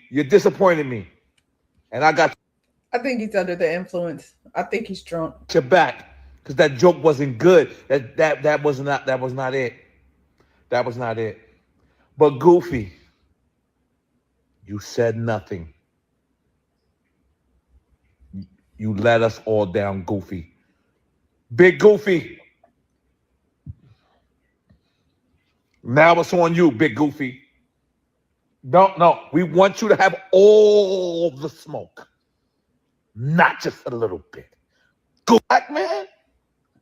you're disappointing me. And I
think he's under the influence. I think he's drunk.
Your back, because that joke wasn't good. That was not it. That was not it. But Goofy, you said nothing. You let us all down, Goofy. Big Goofy. Now it's on you, Big Goofy. No. We want you to have all the smoke. Not just a little bit. Go back, man.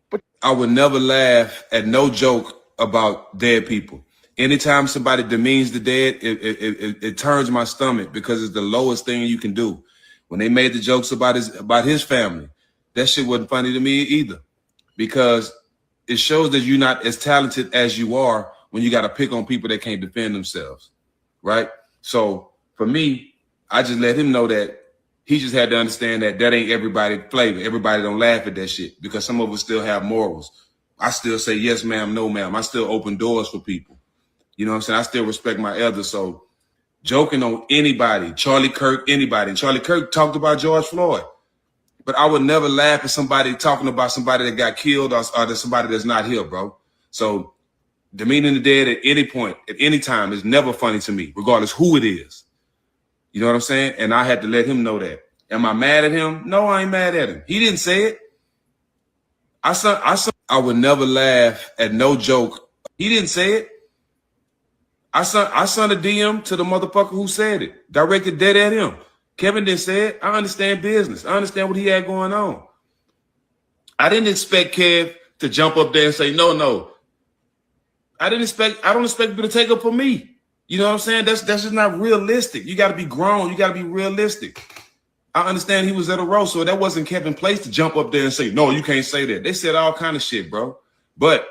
But I would never laugh at no joke about dead people. Anytime somebody demeans the dead, it turns my stomach because it's the lowest thing you can do. When they made the jokes about his family, that shit wasn't funny to me either, because it shows that you're not as talented as you are when you got to pick on people that can't defend themselves, right? So for me, I just let him know that he just had to understand that ain't everybody's flavor. Everybody don't laugh at that shit because some of us still have morals. I still say yes, ma'am, no, ma'am. I still open doors for people. You know what I'm saying? I still respect my elders. So joking on anybody, Charlie Kirk, anybody. And Charlie Kirk talked about George Floyd. But I would never laugh at somebody talking about somebody that got killed or somebody that's not here, bro. So demeaning the dead at any point, at any time, is never funny to me, regardless who it is. You know what I'm saying? And I had to let him know that. Am I mad at him? No, I ain't mad at him. He didn't say it. I would never laugh at no joke. He didn't say it. I sent a DM to the motherfucker who said it, directed dead at him. Kevin didn't say it. I understand business. I understand what he had going on. I didn't expect Kev to jump up there and say, no. I don't expect people to take up for me. You know what I'm saying? That's just not realistic. You got to be grown. You got to be realistic. I understand he was at a roast, so that wasn't Kevin's place to jump up there and say, no, you can't say that. They said all kind of shit, bro. But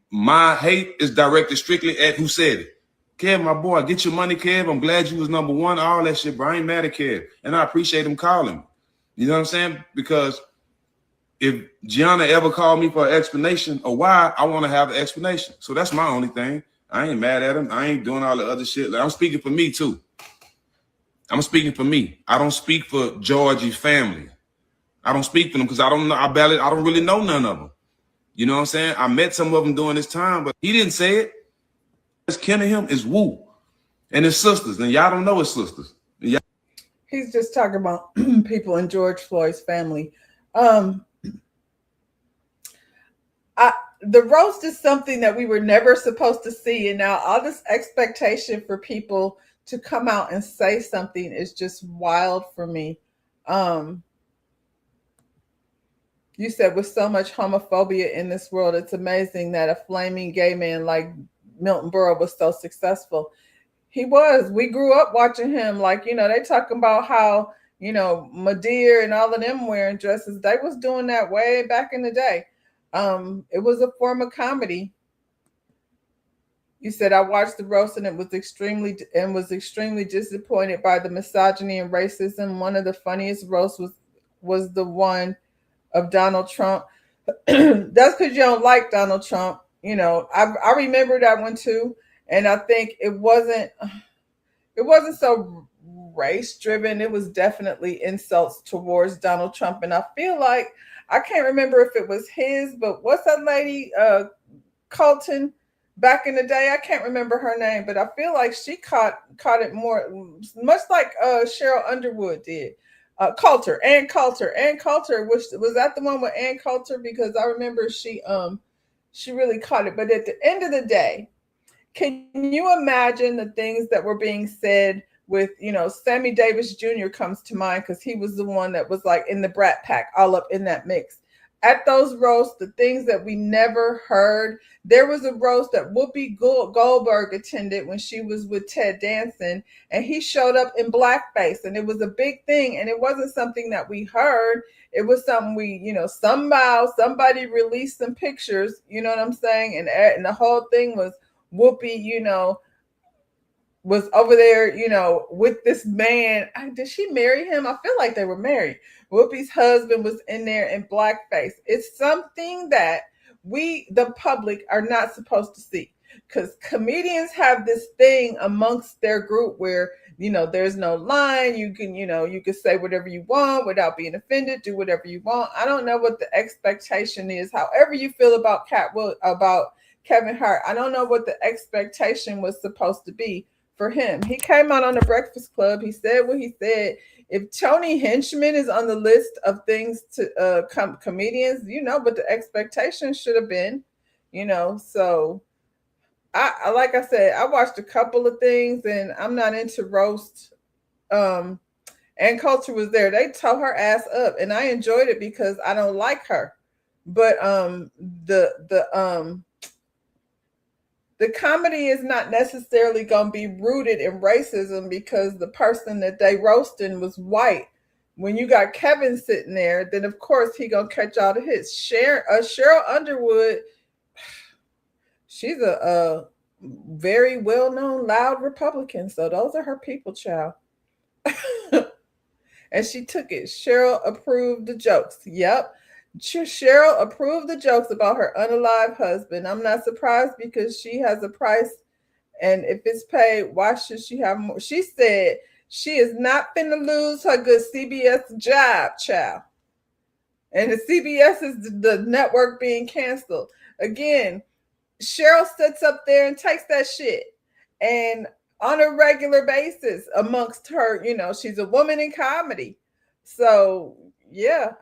my hate is directed strictly at who said it. Kev, my boy, get your money, Kev. I'm glad you was number one, all that shit, bro. I ain't mad at Kev. And I appreciate him calling me. You know what I'm saying? Because if Gianna ever called me for an explanation or why, I want to have an explanation. So that's my only thing. I ain't mad at him. I ain't doing all the other shit. Like, I'm speaking for me, too. I'm speaking for me. I don't speak for Georgie's family. I don't speak for them because I don't know. I don't really know none of them. You know what I'm saying? I met some of them during this time, but he didn't say it. What's kin to him is Wu and his sisters, and y'all don't know his sisters.
He's just talking about people in George Floyd's family. Um, the roast is something that we were never supposed to see, and now all this expectation for people to come out and say something is just wild for me. Um, you said with so much homophobia in this world, it's amazing that a flaming gay man like Milton Berle was so successful. He was. We grew up watching him. Like, they talking about how, Madea and all of them wearing dresses. They was doing that way back in the day. It was a form of comedy. You said I watched the roast and was extremely disappointed by the misogyny and racism. One of the funniest roasts was the one of Donald Trump. That's because you don't like Donald Trump. I remember that one too, and I think it wasn't so race driven. It was definitely insults towards Donald Trump, and I feel like I can't remember if it was his, but what's that lady, Colton, back in the day? I can't remember her name, but I feel like she caught it more, much like Cheryl Underwood did. Ann Coulter. Ann Coulter, was that the one with Ann Coulter? Because I remember she really caught it. But at the end of the day, can you imagine the things that were being said with, Sammy Davis Jr. comes to mind because he was the one that was like in the Brat Pack, all up in that mix. At those roasts, the things that we never heard. There was a roast that Whoopi Goldberg attended when she was with Ted Danson, and he showed up in blackface, and it was a big thing, and it wasn't something that we heard. It was something we, somehow somebody released some pictures, you know what I'm saying? And the whole thing was Whoopi, was over there, with this man. Did she marry him? I feel like they were married. Whoopi's husband was in there in blackface. It's something that we, the public, are not supposed to see, because comedians have this thing amongst their group where, there's no line. You can say whatever you want without being offended, do whatever you want. I don't know what the expectation is. However you feel about Kevin Hart, I don't know what the expectation was supposed to be for him. He came out on the Breakfast Club. He said what he said. If Tony Hinchman is on the list of things to comedians, what the expectation should have been, So I like I said, I watched a couple of things, and I'm not into roast. And Culture was there. They tore her ass up, and I enjoyed it because I don't like her. But the comedy is not necessarily going to be rooted in racism because the person that they roasting was white. When you got Kevin sitting there, then of course he going to catch all the hits. Cheryl Underwood, she's a very well-known loud Republican. So those are her people, child. And she took it. Cheryl approved the jokes. Yep. Cheryl approved the jokes about her unalive husband. I'm not surprised because she has a price, and if it's paid, why should she have more? She said she is not finna lose her good CBS job, child. And the CBS is the network being canceled. Again, Cheryl sits up there and takes that shit. And on a regular basis amongst her, she's a woman in comedy. So, yeah,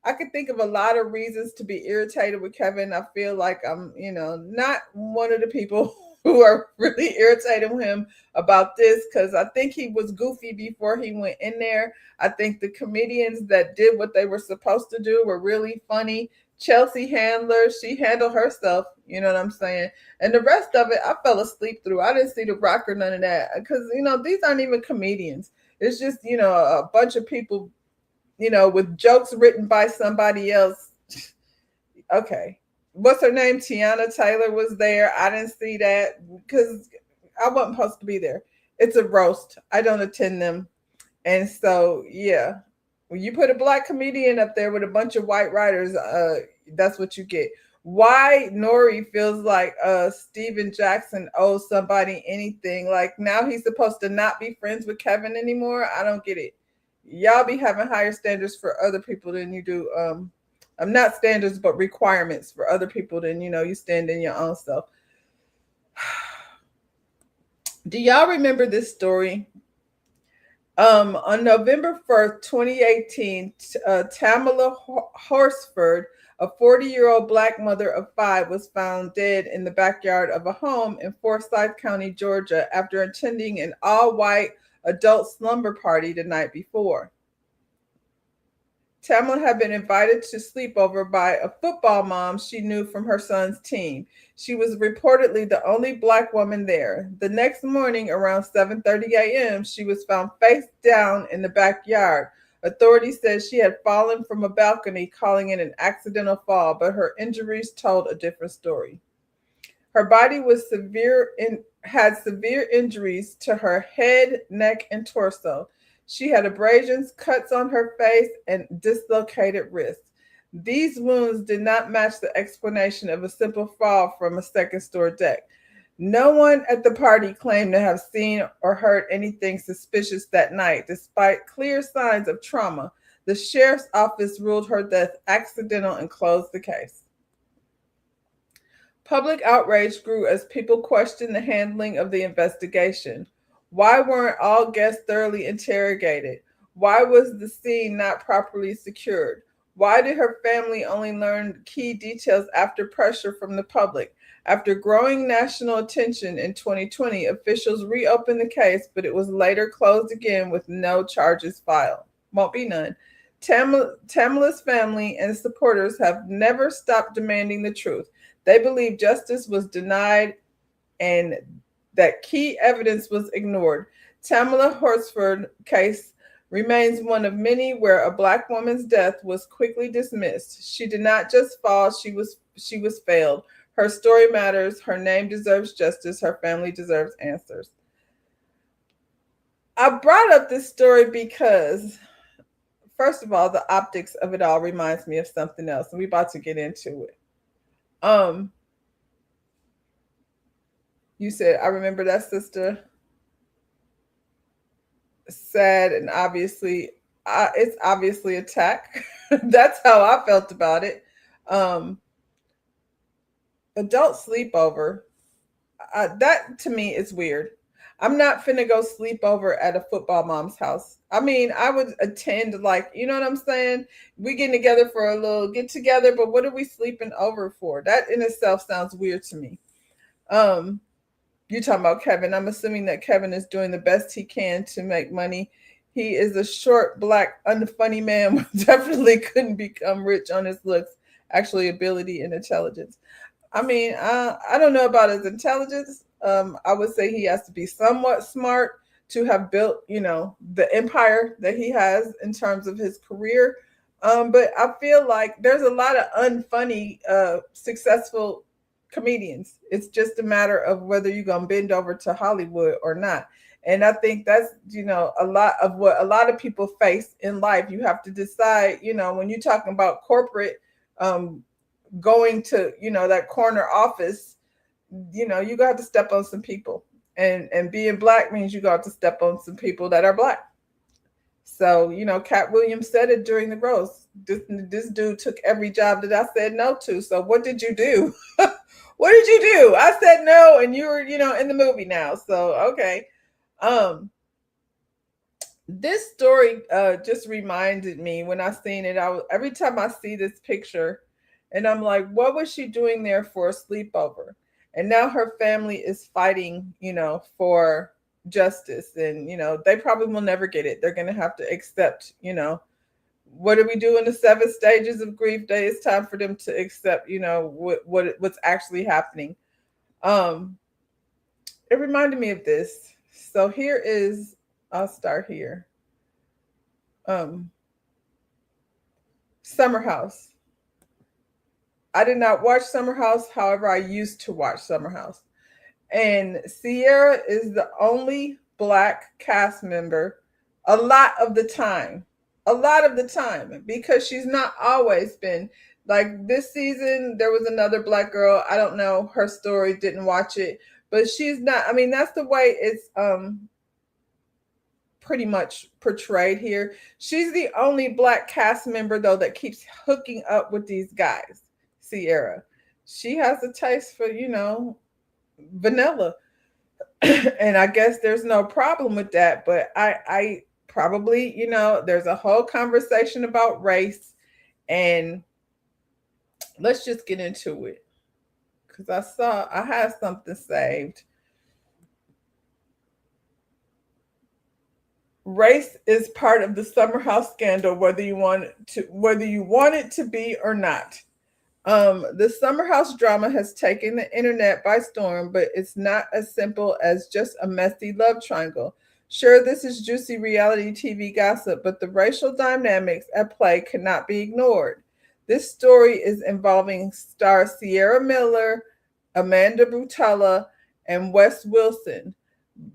I could think of a lot of reasons to be irritated with Kevin. I feel like I'm, not one of the people who are really irritated with him about this, because I think he was goofy before he went in there. I think the comedians that did what they were supposed to do were really funny. Chelsea Handler, she handled herself, you know what I'm saying? And the rest of it, I fell asleep through. I didn't see The Rock or none of that because, these aren't even comedians. It's just, a bunch of people, with jokes written by somebody else. Okay. What's her name? Tiana Taylor was there. I didn't see that because I wasn't supposed to be there. It's a roast. I don't attend them. And so, yeah, when you put a black comedian up there with a bunch of white writers, that's what you get. Why Nori feels like Steven Jackson owes somebody anything. Like now he's supposed to not be friends with Kevin anymore. I don't get it. Y'all be having higher standards for other people than you do. Not standards, but requirements for other people than, you stand in your own self. Do y'all remember this story? On November 1st, 2018, Tamala Horsford, a 40-year-old black mother of 5, was found dead in the backyard of a home in Forsyth County, Georgia, after attending an all-white adult slumber party the night before. Tamala had been invited to sleepover by a football mom she knew from her son's team. She was reportedly the only black woman there. The next morning, around 7:30 a.m., she was found face down in the backyard. Authorities said she had fallen from a balcony, calling it an accidental fall, but her injuries told a different story. Her body was had severe injuries to her head, neck, and torso. She had abrasions, cuts on her face, and dislocated wrists. These wounds did not match the explanation of a simple fall from a second-story deck. No one at the party claimed to have seen or heard anything suspicious that night, despite clear signs of trauma. The sheriff's office ruled her death accidental and closed the case. Public outrage grew as people questioned the handling of the investigation. Why weren't all guests thoroughly interrogated? Why was the scene not properly secured? Why did her family only learn key details after pressure from the public? After growing national attention in 2020, officials reopened the case, but it was later closed again with no charges filed. Won't be none. Tamala's family and supporters have never stopped demanding the truth. They believe justice was denied and that key evidence was ignored. Tamala Horsford case remains one of many where a black woman's death was quickly dismissed. She did not just fall, she was failed. Her story matters, her name deserves justice, her family deserves answers. I brought up this story because, first of all, the optics of it all reminds me of something else, and we're about to get into it. You said, I remember that, sister. Sad, and obviously, it's obviously attack. That's how I felt about it. Adult sleepover, that to me is weird. I'm not finna go sleep over at a football mom's house. I mean, I would attend, like, you know what I'm saying? We getting together for a little get together, but what are we sleeping over for? That in itself sounds weird to me. You're talking about Kevin. I'm assuming that Kevin is doing the best he can to make money. He is a short, black, unfunny man. Definitely couldn't become rich on his looks, actually ability and intelligence. I mean, I don't know about his intelligence. I would say he has to be somewhat smart to have built, the empire that he has in terms of his career. But I feel like there's a lot of unfunny, successful comedians. It's just a matter of whether you're going to bend over to Hollywood or not. And I think that's, a lot of what a lot of people face in life. You have to decide, when you're talking about corporate, going to, that corner office, you got to step on some people, and being black means you got to step on some people that are black. So, Cat Williams said it during the roast. This dude took every job that I said no to. So what did you do? What did you do? I said no, and you were, in the movie now. So, okay. This story just reminded me when I seen it. Every time I see this picture, and I'm like, what was she doing there for a sleepover? And now her family is fighting, for justice. And, they probably will never get it. They're going to have to accept, what do we do in the 7 stages of grief day? It's time for them to accept, what's actually happening. It reminded me of this. So here is, I'll start here. Summer House. I did not watch Summer House. However, I used to watch Summer House. And Sierra is the only Black cast member a lot of the time, because she's not always been. Like this season, there was another Black girl. I don't know her story, didn't watch it, but she's not. I mean, that's the way it's pretty much portrayed here. She's the only Black cast member, though, that keeps hooking up with these guys. Sierra, she has a taste for, vanilla. And I guess there's no problem with that. But I probably, there's a whole conversation about race, and let's just get into it. Because I had something saved. Race is part of the Summer House scandal, whether you want it to be or not. The Summer House drama has taken the internet by storm, but it's not as simple as just a messy love triangle. Sure, this is juicy reality TV gossip, but the racial dynamics at play cannot be ignored. This story is involving stars Sierra Miller, Amanda Butala, and Wes Wilson.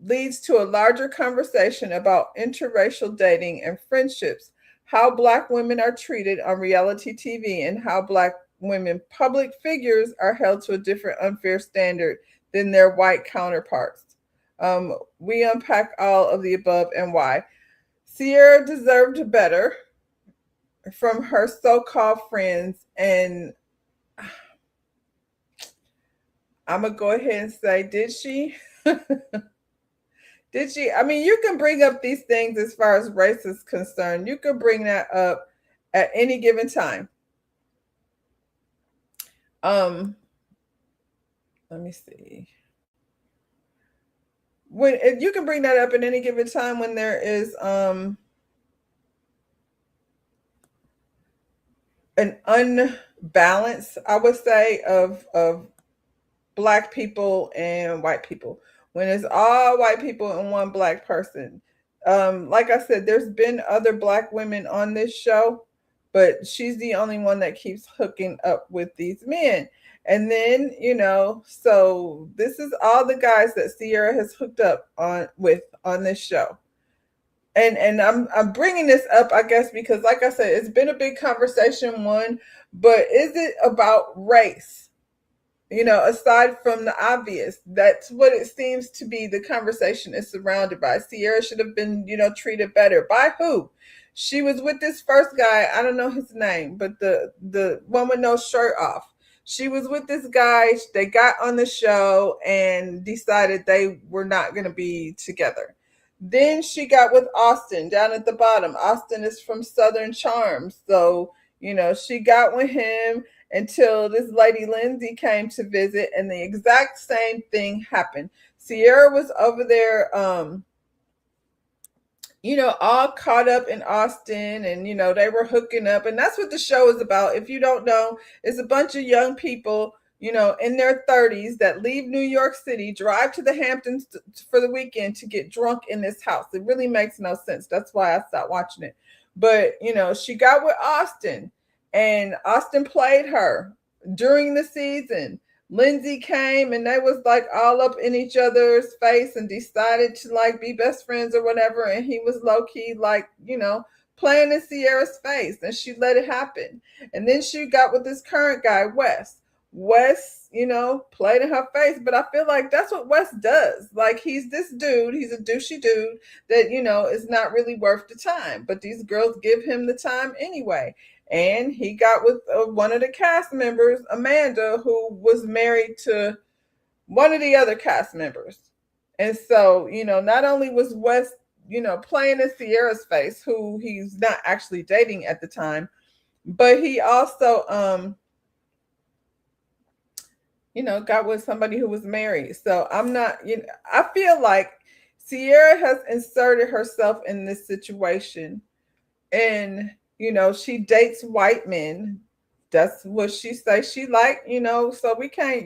Leads to a larger conversation about interracial dating and friendships, how Black women are treated on reality TV, and how Black women public figures are held to a different unfair standard than their white counterparts. We unpack all of the above and why. Sierra deserved better from her so-called friends, and I'm going to go ahead and say, did she? Did she? I mean, you can bring up these things as far as race is concerned. You can bring that up at any given time. Let me see. If you can bring that up at any given time when there is an unbalance, I would say, of Black people and white people. When it's all white people and one Black person. Like I said, there's been other Black women on this show, but she's the only one that keeps hooking up with these men. And then, so this is all the guys that Sierra has hooked up on this show. And I'm bringing this up, I guess, because like I said, it's been a big conversation, but is it about race? Aside from the obvious, that's what it seems to be the conversation is surrounded by. Sierra should have been, treated better. By who? She was with this first guy. I don't know his name, but the one with no shirt off. She was with this guy. They got on the show and decided they were not going to be together. Then she got with Austin down at the bottom. Austin is from Southern Charms. So, she got with him until this lady Lindsay came to visit, and the exact same thing happened. Sierra was over there, all caught up in Austin, and, they were hooking up. And that's what the show is about. If you don't know, it's a bunch of young people, in their 30s that leave New York City, drive to the Hamptons for the weekend to get drunk in this house. It really makes no sense. That's why I stopped watching it. But, she got with Austin, and Austin played her during the season. Lindsay came, and they was like all up in each other's face and decided to like be best friends or whatever. And he was low key, like, playing in Sierra's face, and she let it happen. And then she got with this current guy, Wes. Wes, played in her face, but I feel like that's what Wes does. Like, he's this dude, he's a douchey dude that, is not really worth the time, but these girls give him the time anyway. And he got with one of the cast members, Amanda, who was married to one of the other cast members. And so, not only was Wes, playing in Sierra's face, who he's not actually dating at the time, but he also, got with somebody who was married. So I'm not, I feel like Sierra has inserted herself in this situation, and, she dates white men. That's what she says she like, so we can't,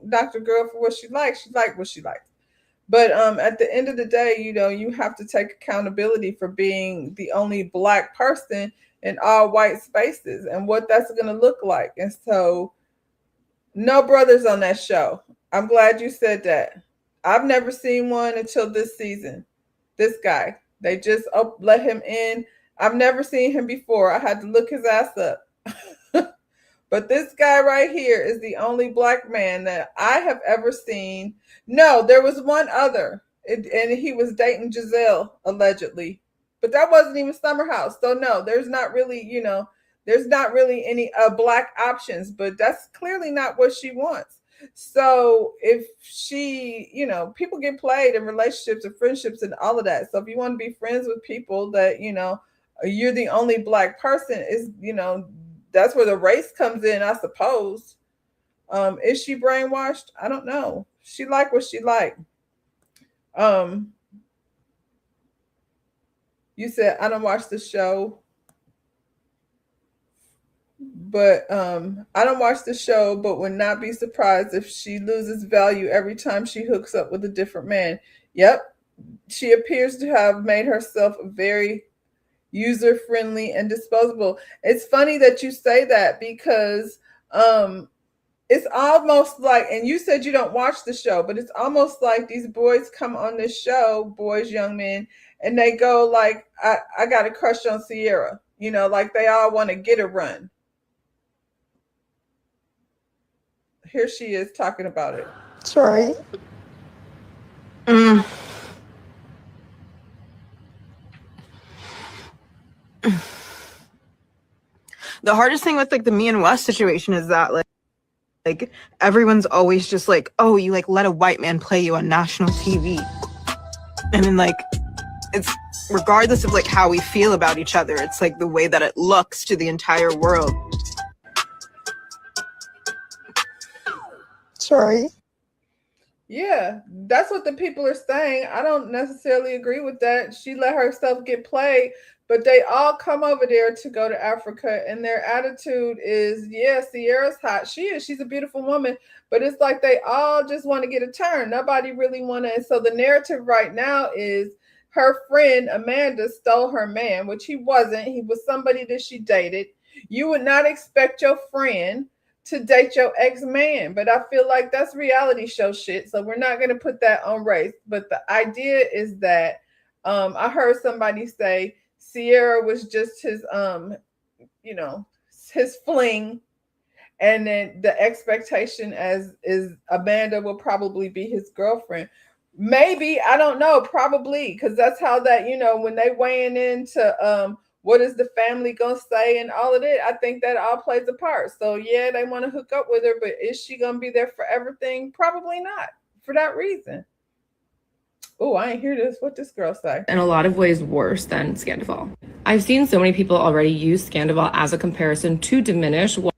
knock the girl for what she likes. She like what she likes. But at the end of the day, you have to take accountability for being the only Black person in all white spaces and what that's going to look like. And so, no brothers on that show. I'm glad you said that. I've never seen one until this season. This guy, they just let him in. I've never seen him before. I had to look his ass up. But this guy right here is the only Black man that I have ever seen. No, there was one other, and he was dating Giselle, allegedly. But that wasn't even Summer House. So no, there's not really, there's not really any Black options, but that's clearly not what she wants. So if she, people get played in relationships and friendships and all of that. So if you want to be friends with people that, you're the only black person, is, that's where the race comes in, I suppose. Is she brainwashed? I don't know. She like what she like. You said I don't watch the show, but I don't watch the show, but would not be surprised if she loses value every time she hooks up with a different man. Yep, she appears to have made herself very user friendly and disposable. It's funny that you say that because it's almost like, and you said you don't watch the show, but it's almost like these boys come on this show, boys, young men, and they go like, I got a crush on Sierra, like they all want to get a run. Here she is talking about it.
Sorry. The hardest thing with like the me and Wes situation is that like everyone's always just like, oh, you like let a white man play you on national TV. And then like it's regardless of like how we feel about each other, it's like the way that it looks to the entire world. Sorry.
Yeah, that's what the people are saying. I don't necessarily agree with that. She let herself get played, but they all come over there to go to Africa, and their attitude is, yeah, Sierra's hot. She is. She's a beautiful woman, but it's like they all just want to get a turn. Nobody really want to. And so the narrative right now is her friend Amanda stole her man, which he wasn't. He was somebody that she dated. You would not expect your friend to date your ex-man, but I feel like that's reality show shit, so we're not going to put that on race. But the idea is that I heard somebody say Sierra was just his his fling, and then the expectation is Amanda will probably be his girlfriend. Maybe, I don't know, probably, because that's how that, when they weighing into what is the family gonna say and all of it, I think that all plays a part. So yeah, they want to hook up with her, but is she gonna be there for everything? Probably not, for that reason. Oh, I ain't hear this. What this girl say?
In a lot of ways worse than Scandival. I've seen so many people already use Scandival as a comparison to diminish what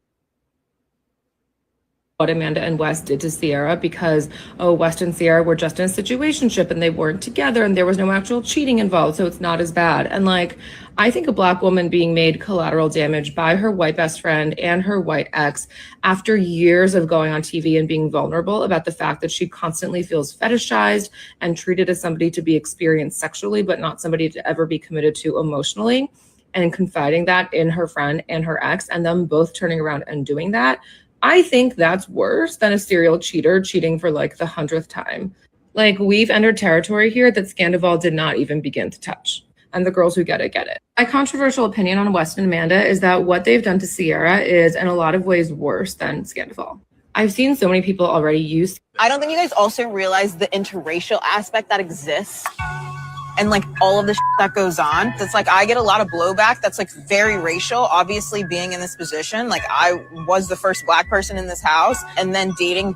Amanda and Wes did to Sierra, because Wes and Sierra were just in a situationship and they weren't together and there was no actual cheating involved, so it's not as bad. And like, I think a black woman being made collateral damage by her white best friend and her white ex after years of going on TV and being vulnerable about the fact that she constantly feels fetishized and treated as somebody to be experienced sexually, but not somebody to ever be committed to emotionally, and confiding that in her friend and her ex, and them both turning around and doing that. I think that's worse than a serial cheater cheating for like the 100th time. Like, we've entered territory here that Scandival did not even begin to touch. And the girls who get it, get it. My controversial opinion on Wes and Amanda is that what they've done to Sierra is in a lot of ways worse than Scandival. I've seen so many people already use.
I don't think you guys also realize the interracial aspect that exists and like all of the that goes on. That's like, I get a lot of blowback that's like very racial. Obviously, being in this position, like I was the first black person in this house, and then dating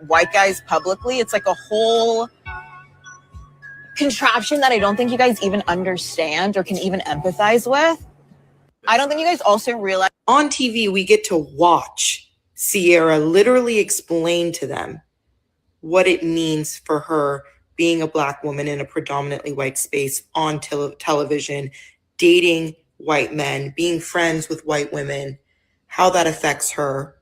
white guys publicly. It's like a whole contraption that I don't think you guys even understand or can even empathize with. I don't think you guys also realize.
On TV, we get to watch Sierra literally explain to them what it means for her being a black woman in a predominantly white space on television, dating white men, being friends with white women, how that affects her,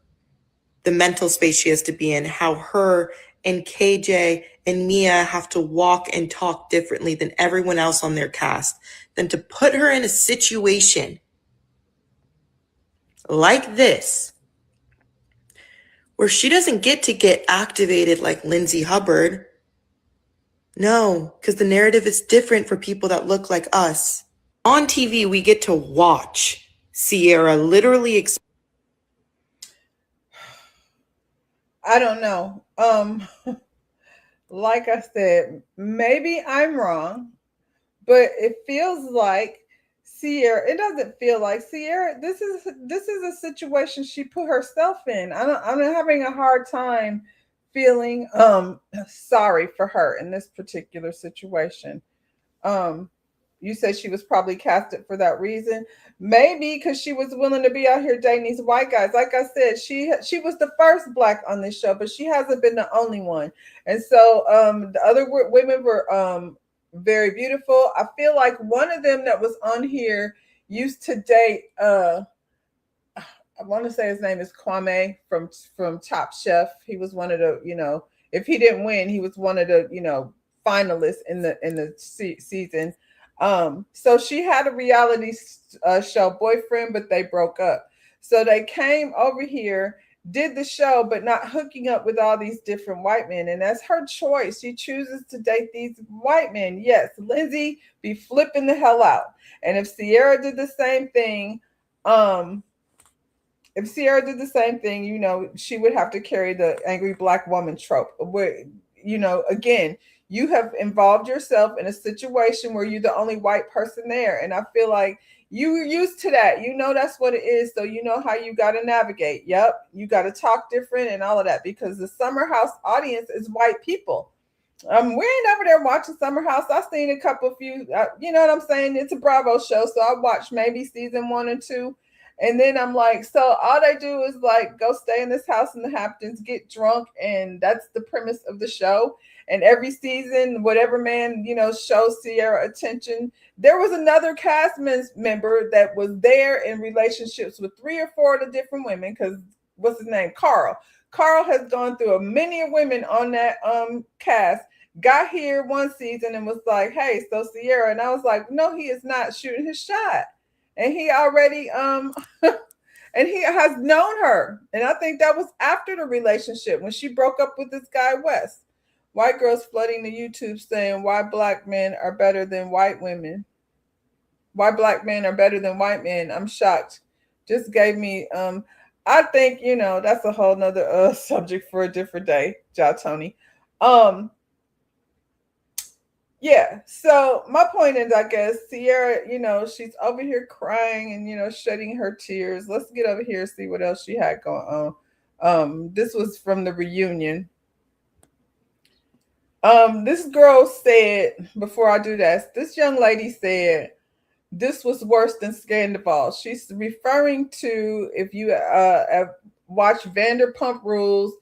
the mental space she has to be in, how her and KJ and Mia have to walk and talk differently than everyone else on their cast, then to put her in a situation like this, where she doesn't get activated like Lindsay Hubbard. No, because the narrative is different for people that look like us. On TV, we get to watch Sierra literally.
I don't know. Like I said, maybe I'm wrong, but it feels like Sierra, it doesn't feel like Sierra. This is a situation she put herself in. I'm having a hard time feeling sorry for her in this particular situation. You said she was probably casted for that reason. Maybe because she was willing to be out here dating these white guys. Like I said, she was the first black on this show, but she hasn't been the only one. And so the other women were very beautiful. I feel like one of them that was on here used to date I want to say his name is Kwame from Top Chef. He was one of the, if he didn't win, he was one of the, finalists in the season. So she had a reality show boyfriend, but they broke up. So they came over here, did the show, but not hooking up with all these different white men. And that's her choice. She chooses to date these white men. Yes, Lindsay be flipping the hell out. And if Sierra did the same thing, she would have to carry the angry black woman trope. Where, again, you have involved yourself in a situation where you're the only white person there. And I feel like you're used to that. That's what it is. So you know how you got to navigate. Yep. You got to talk different and all of that, because the Summer House audience is white people. We ain't over there watching Summer House. I've seen a few, you know what I'm saying? It's a Bravo show. So I watched maybe season 1 and 2. And then I'm like, so all they do is like go stay in this house in the Hamptons, get drunk. And that's the premise of the show. And every season, whatever man, shows Sierra attention. There was another cast member that was there in relationships with 3 or 4 of the different women. Because what's his name? Carl. Carl has gone through many women on that cast. Got here one season and was like, hey, so Sierra. And I was like, no, he is not shooting his shot. And he already and he has known her. And I think that was after the relationship when she broke up with this guy, Wes. White girls flooding the YouTube saying why black men are better than white women. Why black men are better than white men. I'm shocked. Just gave me I think, that's a whole nother subject for a different day, Ja Tony. Yeah, so my point is, I guess, Sierra, she's over here crying and, shedding her tears. Let's get over here and see what else she had going on. This was from the reunion. This girl said, before I do this young lady said, this was worse than Scandival. She's referring to, if you watch Vanderpump Rules,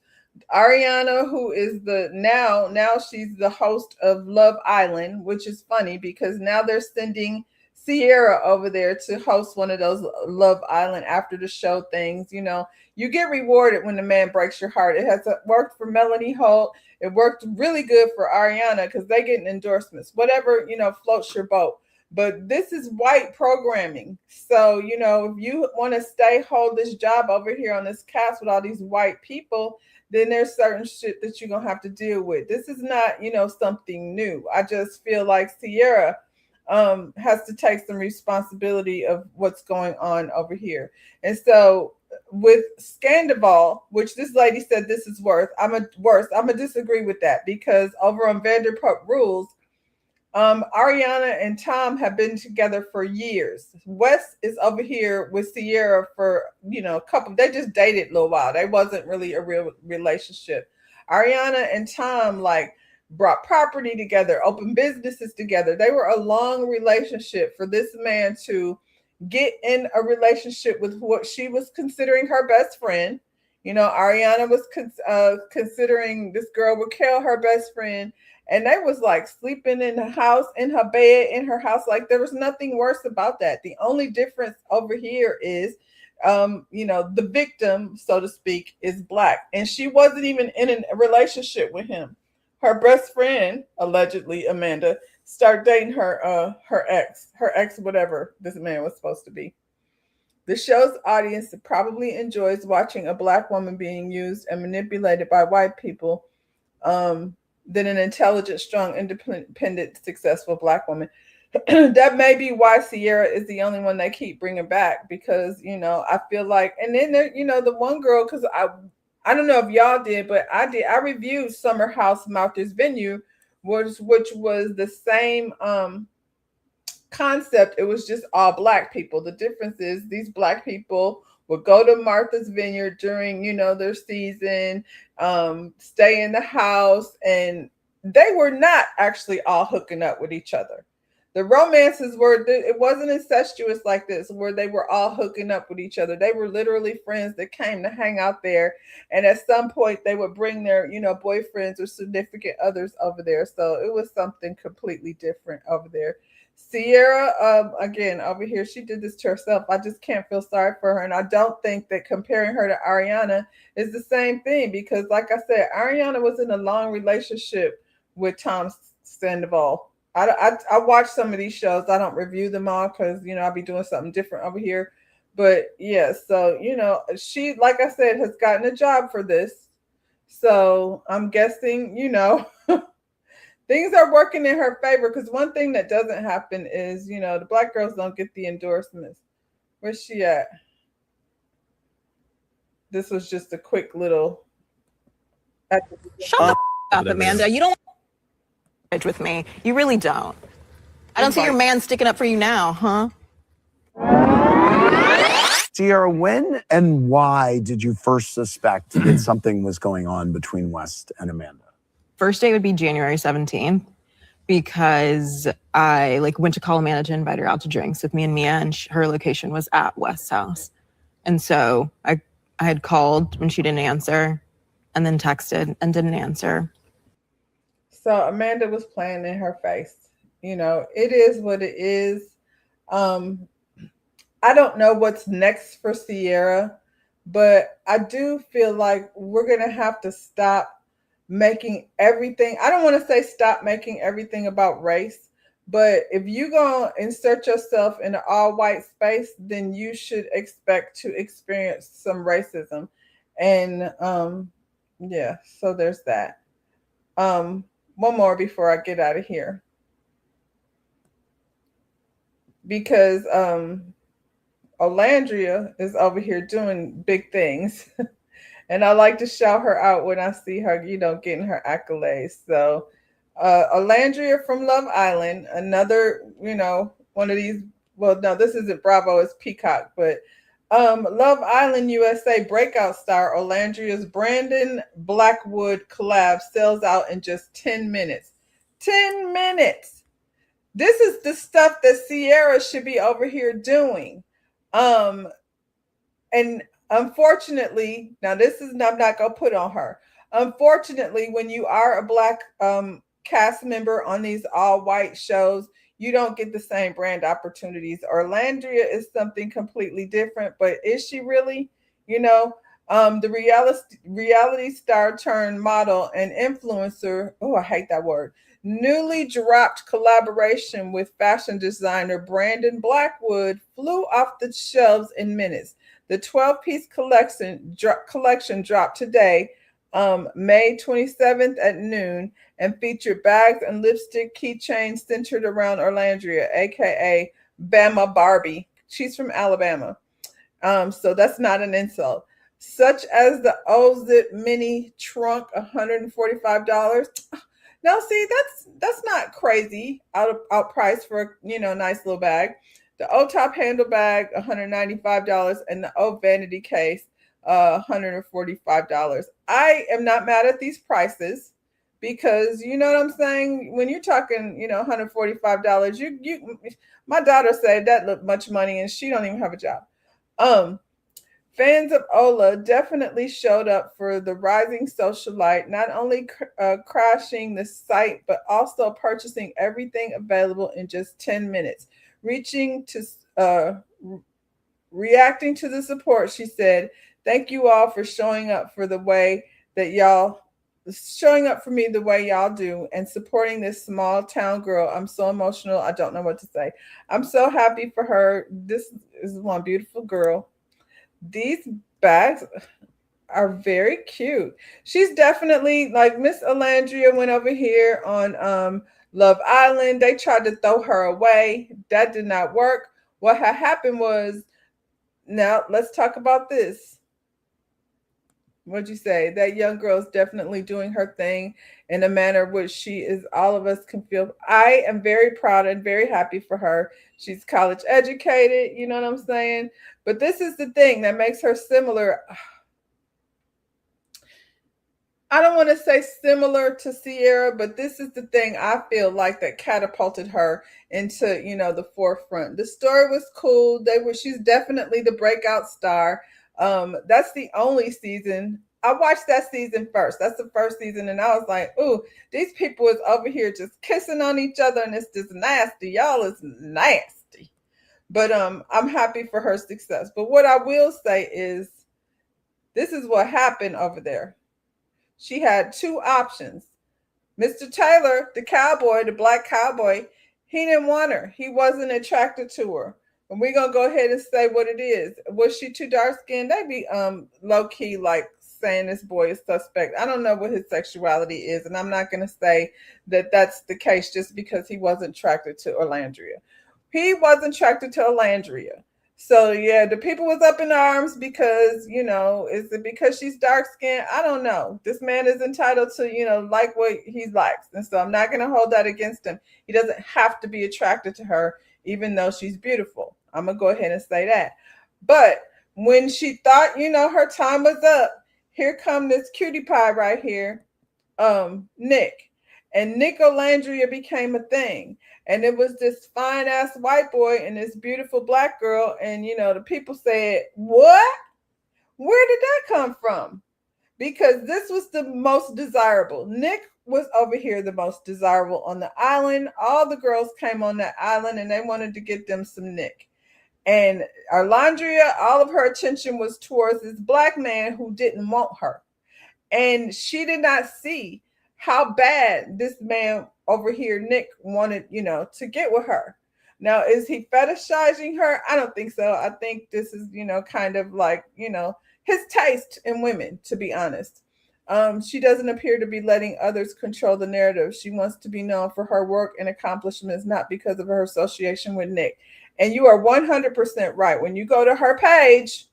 Ariana, who is now she's the host of Love Island, which is funny because now they're sending Sierra over there to host one of those Love Island after the show things. You get rewarded when the man breaks your heart. It has worked for Melanie Holt. It worked really good for Ariana because they get endorsements, whatever, floats your boat. But this is white programming. So, if you want to hold this job over here on this cast with all these white people, then there's certain shit that you're going to have to deal with. This is not, something new. I just feel like Sierra has to take some responsibility of what's going on over here. And so with Scandival, which this lady said this is worse, I'm going to disagree with that because over on Vanderpump Rules, Ariana and Tom have been together for years. Wes is over here with Sierra for, a couple. They just dated a little while. They wasn't really a real relationship. Ariana and Tom brought property together, opened businesses together. They were a long relationship. For this man to get in a relationship with what she was considering her best friend. Ariana was considering this girl Raquel her best friend. And they was sleeping in the house, in her bed, in her house. There was nothing worse about that. The only difference over here is, the victim, so to speak, is black. And she wasn't even in a relationship with him. Her best friend, allegedly, Amanda, started dating her ex, whatever this man was supposed to be. The show's audience probably enjoys watching a black woman being used and manipulated by white people. Than an intelligent, strong, independent, successful black woman. That may be why Sierra is the only one they keep bringing back because, I feel like, and then there, the one girl, because I don't know if y'all did, but I did. I reviewed Summer House Martha's Venue, which was the same concept, it was just all black people. The difference is these black people would go to Martha's Vineyard during, their season, stay in the house, and they were not actually all hooking up with each other. The romances it wasn't incestuous like this, where they were all hooking up with each other. They were literally friends that came to hang out there. And at some point they would bring their, boyfriends or significant others over there. So it was something completely different over there. Ciara, again, over here, she did this to herself. I just can't feel sorry for her. And I don't think that comparing her to Ariana is the same thing, because like I said, Ariana was in a long relationship with Tom Sandoval. I watch some of these shows. I don't review them all because, I'll be doing something different over here. But yeah, so, she, like I said, has gotten a job for this. So I'm guessing, things are working in her favor, because one thing that doesn't happen is, the black girls don't get the endorsements. Where's she at? This was just a quick little.
Shut the up, Amanda. You don't with me. You really don't. I don't see your man sticking up for you now, huh?
Ciara, when and why did you first suspect that something was going on between West and Amanda?
First date would be January 17th, because I went to call Amanda to invite her out to drinks with me and Mia, and her location was at West's house. And so I had called when she didn't answer, and then texted and didn't answer.
So Amanda was playing in her face. It is what it is. I don't know what's next for Ciara, but I do feel like we're going to have to stop making everything. I don't want to say stop making everything about race, but if you go insert yourself in an all-white space, then you should expect to experience some racism. And yeah, so there's that. One more before I get out of here, because Olandria is over here doing big things. And I like to shout her out when I see her, getting her accolades. So Olandria from Love Island, another, one of these, well, no, this isn't Bravo, it's Peacock, but Love Island USA breakout star Olandria's Brandon Blackwood collab sells out in just 10 minutes. 10 minutes. This is the stuff that Ciara should be over here doing. And unfortunately, now this is, I'm not going to put on her. Unfortunately, when you are a black cast member on these all white shows, you don't get the same brand opportunities. Olandria is something completely different, but is she really? The reality star turned model and influencer. Oh, I hate that word. Newly dropped collaboration with fashion designer Brandon Blackwood flew off the shelves in minutes. The 12-piece collection dropped today, May 27th at noon, and featured bags and lipstick keychains centered around Olandria, aka Bama Barbie. She's from Alabama. So that's not an insult. Such as the OZIP mini trunk, $145. Now, see, that's not crazy out price for a nice little bag. The O-top handle bag, $195, and the O vanity case, $145. I am not mad at these prices, because you know what I'm saying. When you're talking, $145, you my daughter said that looked much money, and she don't even have a job. Fans of Ola definitely showed up for the rising socialite, not only crashing the site, but also purchasing everything available in just 10 minutes. Reacting to reacting to the support, she said, "Thank you all for showing up for me the way y'all do, and supporting this small town girl. I'm so emotional. I don't know what to say. I'm so happy for her. This is one beautiful girl. These bags are very cute." She's definitely like Miss Olandria went over here on Love Island. They tried to throw her away. That did not work. What had happened was, now let's talk about this. what'd you say? That young girl is definitely doing her thing in a manner which she is, all of us can feel. I am very proud and very happy for her. She's college educated, you know what I'm saying? But this is the thing that makes her similar. I don't want to say similar to Sierra, but this is the thing I feel like that catapulted her into, the forefront. The story was cool. She's definitely the breakout star. That's the only season. I watched that season first. That's the first season, and I was like, "Ooh, these people is over here just kissing on each other, and it's just nasty. Y'all is nasty." But I'm happy for her success. But what I will say is, this is what happened over there. She had two options. Mr. Taylor, the cowboy, the black cowboy, he didn't want her. He wasn't attracted to her. And we're gonna go ahead and say what it is. Was she too dark skinned? They be low key like saying this boy is suspect. I don't know what his sexuality is, and I'm not gonna say that that's the case just because he wasn't attracted to Orlandria. He wasn't attracted to Orlandria. So yeah, the people was up in arms because, is it because she's dark skinned? I don't know. This man is entitled to, like what he likes. And so I'm not going to hold that against him. He doesn't have to be attracted to her, even though she's beautiful. I'm going to go ahead and say that. But when she thought, her time was up, here come this cutie pie right here, Nick. And Nick Orlandria became a thing. And it was this fine ass white boy and this beautiful black girl. And, the people said, what? Where did that come from? Because this was the most desirable. Nick was over here the most desirable on the island. All the girls came on that island and they wanted to get them some Nick. And Orlandria, all of her attention was towards this black man who didn't want her. And she did not see how bad this man over here, Nick, wanted, to get with her. Now, is he fetishizing her? I don't think so. I think this is, kind of like, his taste in women, to be honest. She doesn't appear to be letting others control the narrative. She wants to be known for her work and accomplishments, not because of her association with Nick. And you are 100% right. When you go to her page,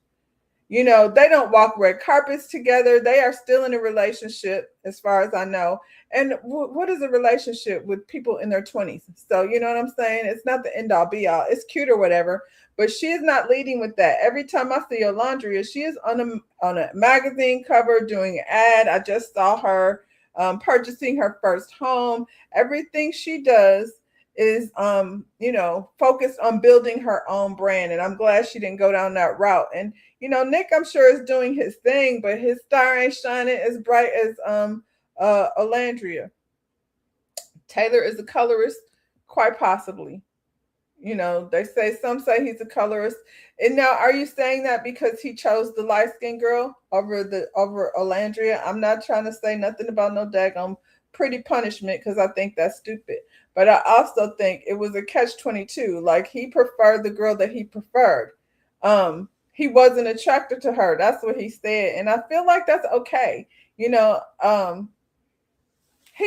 they don't walk red carpets together. They are still in a relationship, as far as I know. And what is a relationship with people in their 20s? So, you know what I'm saying? It's not the end all be all. It's cute or whatever. But she is not leading with that. Every time I see Orlandria, she is on a magazine cover doing an ad. I just saw her purchasing her first home. Everything she does is focused on building her own brand, and I'm glad she didn't go down that route. And Nick, I'm sure, is doing his thing, but his star ain't shining as bright as Orlandria. Taylor is a colorist, quite possibly. Some say he's a colorist. And now, are you saying that because he chose the light-skinned girl over Orlandria? I'm not trying to say nothing about no daggone pretty punishment, because I think that's stupid. But I also think it was a catch-22. Like, he preferred the girl that he preferred. He wasn't attracted to her. That's what he said. And I feel like that's okay. He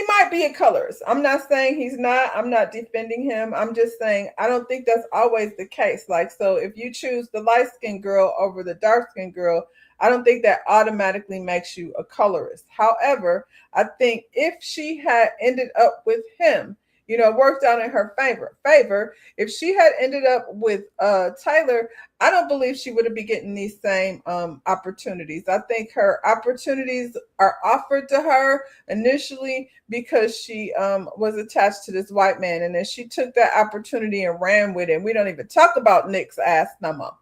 might be a colorist. I'm not saying he's not. I'm not defending him. I'm just saying I don't think that's always the case. Like, so if you choose the light-skinned girl over the dark-skinned girl, I don't think that automatically makes you a colorist. However, I think if she had ended up with him, worked out in her favor. If she had ended up with Taylor, I don't believe she would have been getting these same opportunities. I think her opportunities are offered to her initially because she was attached to this white man, and then she took that opportunity and ran with it. We don't even talk about Nick's ass no more.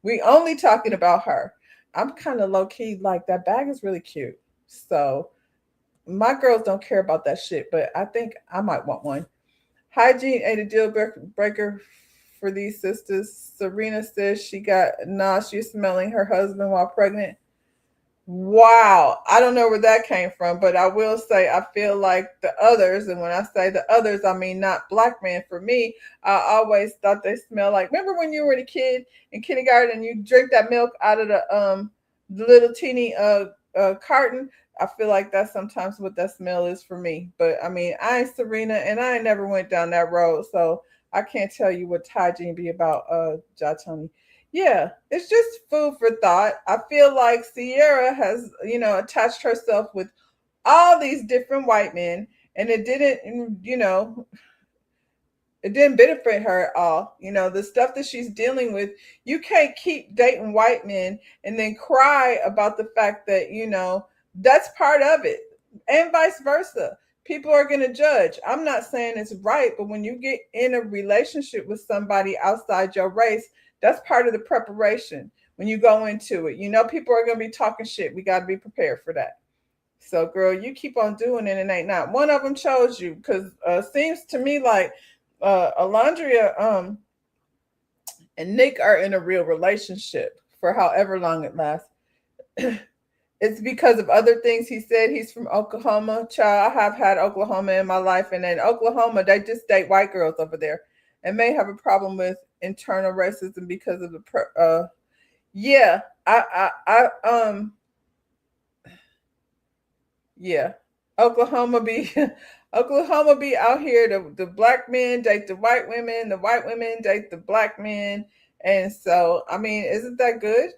We only talking about her. I'm kind of low key like, that bag is really cute. So my girls don't care about that shit, but I think I might want one. Hygiene ain't a deal breaker for these sisters. Serena says she got nausea smelling her husband while pregnant. Wow. I don't know where that came from, but I will say I feel like the others, and when I say the others, I mean not black men. For me, I always thought they smell like, remember when you were a kid in kindergarten and you drink that milk out of the little teeny carton? I feel like that's sometimes what that smell is for me. But I mean, I ain't Serena, and I never went down that road, so I can't tell you what hygiene be about, Ja Tony. Yeah, it's just food for thought. I feel like Sierra has, attached herself with all these different white men, and it didn't benefit her at all. The stuff that she's dealing with, you can't keep dating white men and then cry about the fact that, that's part of it, and vice versa. People are going to judge. I'm not saying it's right, but when you get in a relationship with somebody outside your race, that's part of the preparation when you go into it. People are going to be talking shit. We got to be prepared for that. So, girl, you keep on doing it and ain't not. One of them chose you because seems to me like Alondria and Nick are in a real relationship for however long it lasts. It's because of other things he said. He's from Oklahoma. Child, I have had Oklahoma in my life, and in Oklahoma, they just date white girls over there, and may have a problem with internal racism because of the Oklahoma be Oklahoma be out here. The black men date the white women date the black men, and so I mean, isn't that good?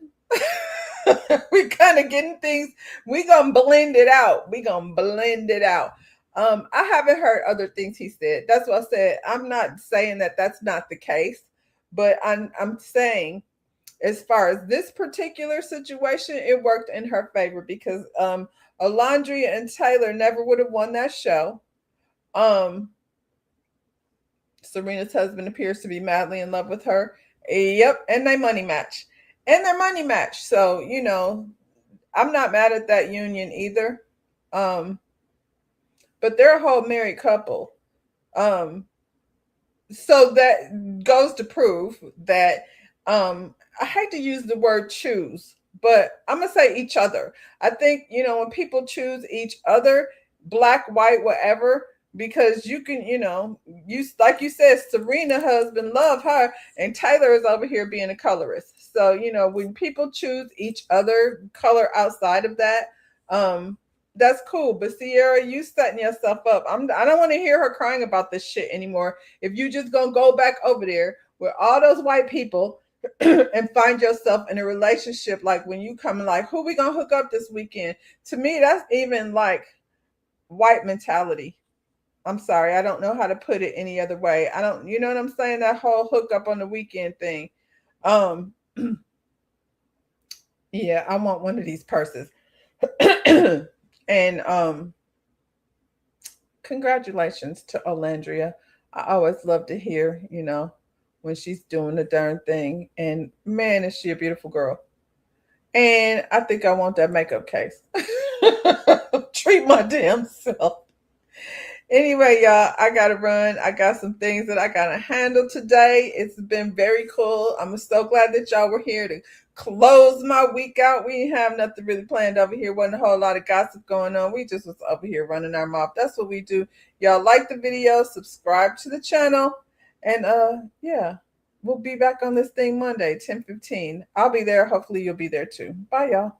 We kind of getting things. We gonna blend it out. I haven't heard other things he said. That's what I said. I'm not saying that that's not the case, but I'm saying, as far as this particular situation, it worked in her favor because Alondria and Taylor never would have won that show. Serena's husband appears to be madly in love with her. Yep, and their money match. So, I'm not mad at that union either. But they're a whole married couple. So that goes to prove that I hate to use the word choose, but I'm going to say each other. I think, when people choose each other, black, white, whatever, because you can, like you said, Serena husband love her, and Taylor is over here being a colorist. So, when people choose each other color outside of that, that's cool. But Sierra, you setting yourself up. I don't want to hear her crying about this shit anymore. If you just gonna go back over there with all those white people and find yourself in a relationship, like when you come like, who we gonna hook up this weekend? To me, that's even like white mentality. I'm sorry, I don't know how to put it any other way. I don't, you know what I'm saying? That whole hook up on the weekend thing. Yeah, I want one of these purses. And congratulations to Olandria. I always love to hear, when she's doing the darn thing. And man, is she a beautiful girl. And I think I want that makeup case. Treat my damn self. Anyway, y'all, I gotta run. I got some things that I gotta handle today. It's been very cool. I'm so glad that y'all were here to close my week out. We didn't have nothing really planned over here. Wasn't a whole lot of gossip going on. We just was over here running our mouth. That's what we do. Y'all like the video, subscribe to the channel, and yeah, we'll be back on this thing Monday, 10:15. I'll be there. Hopefully you'll be there too. Bye, y'all.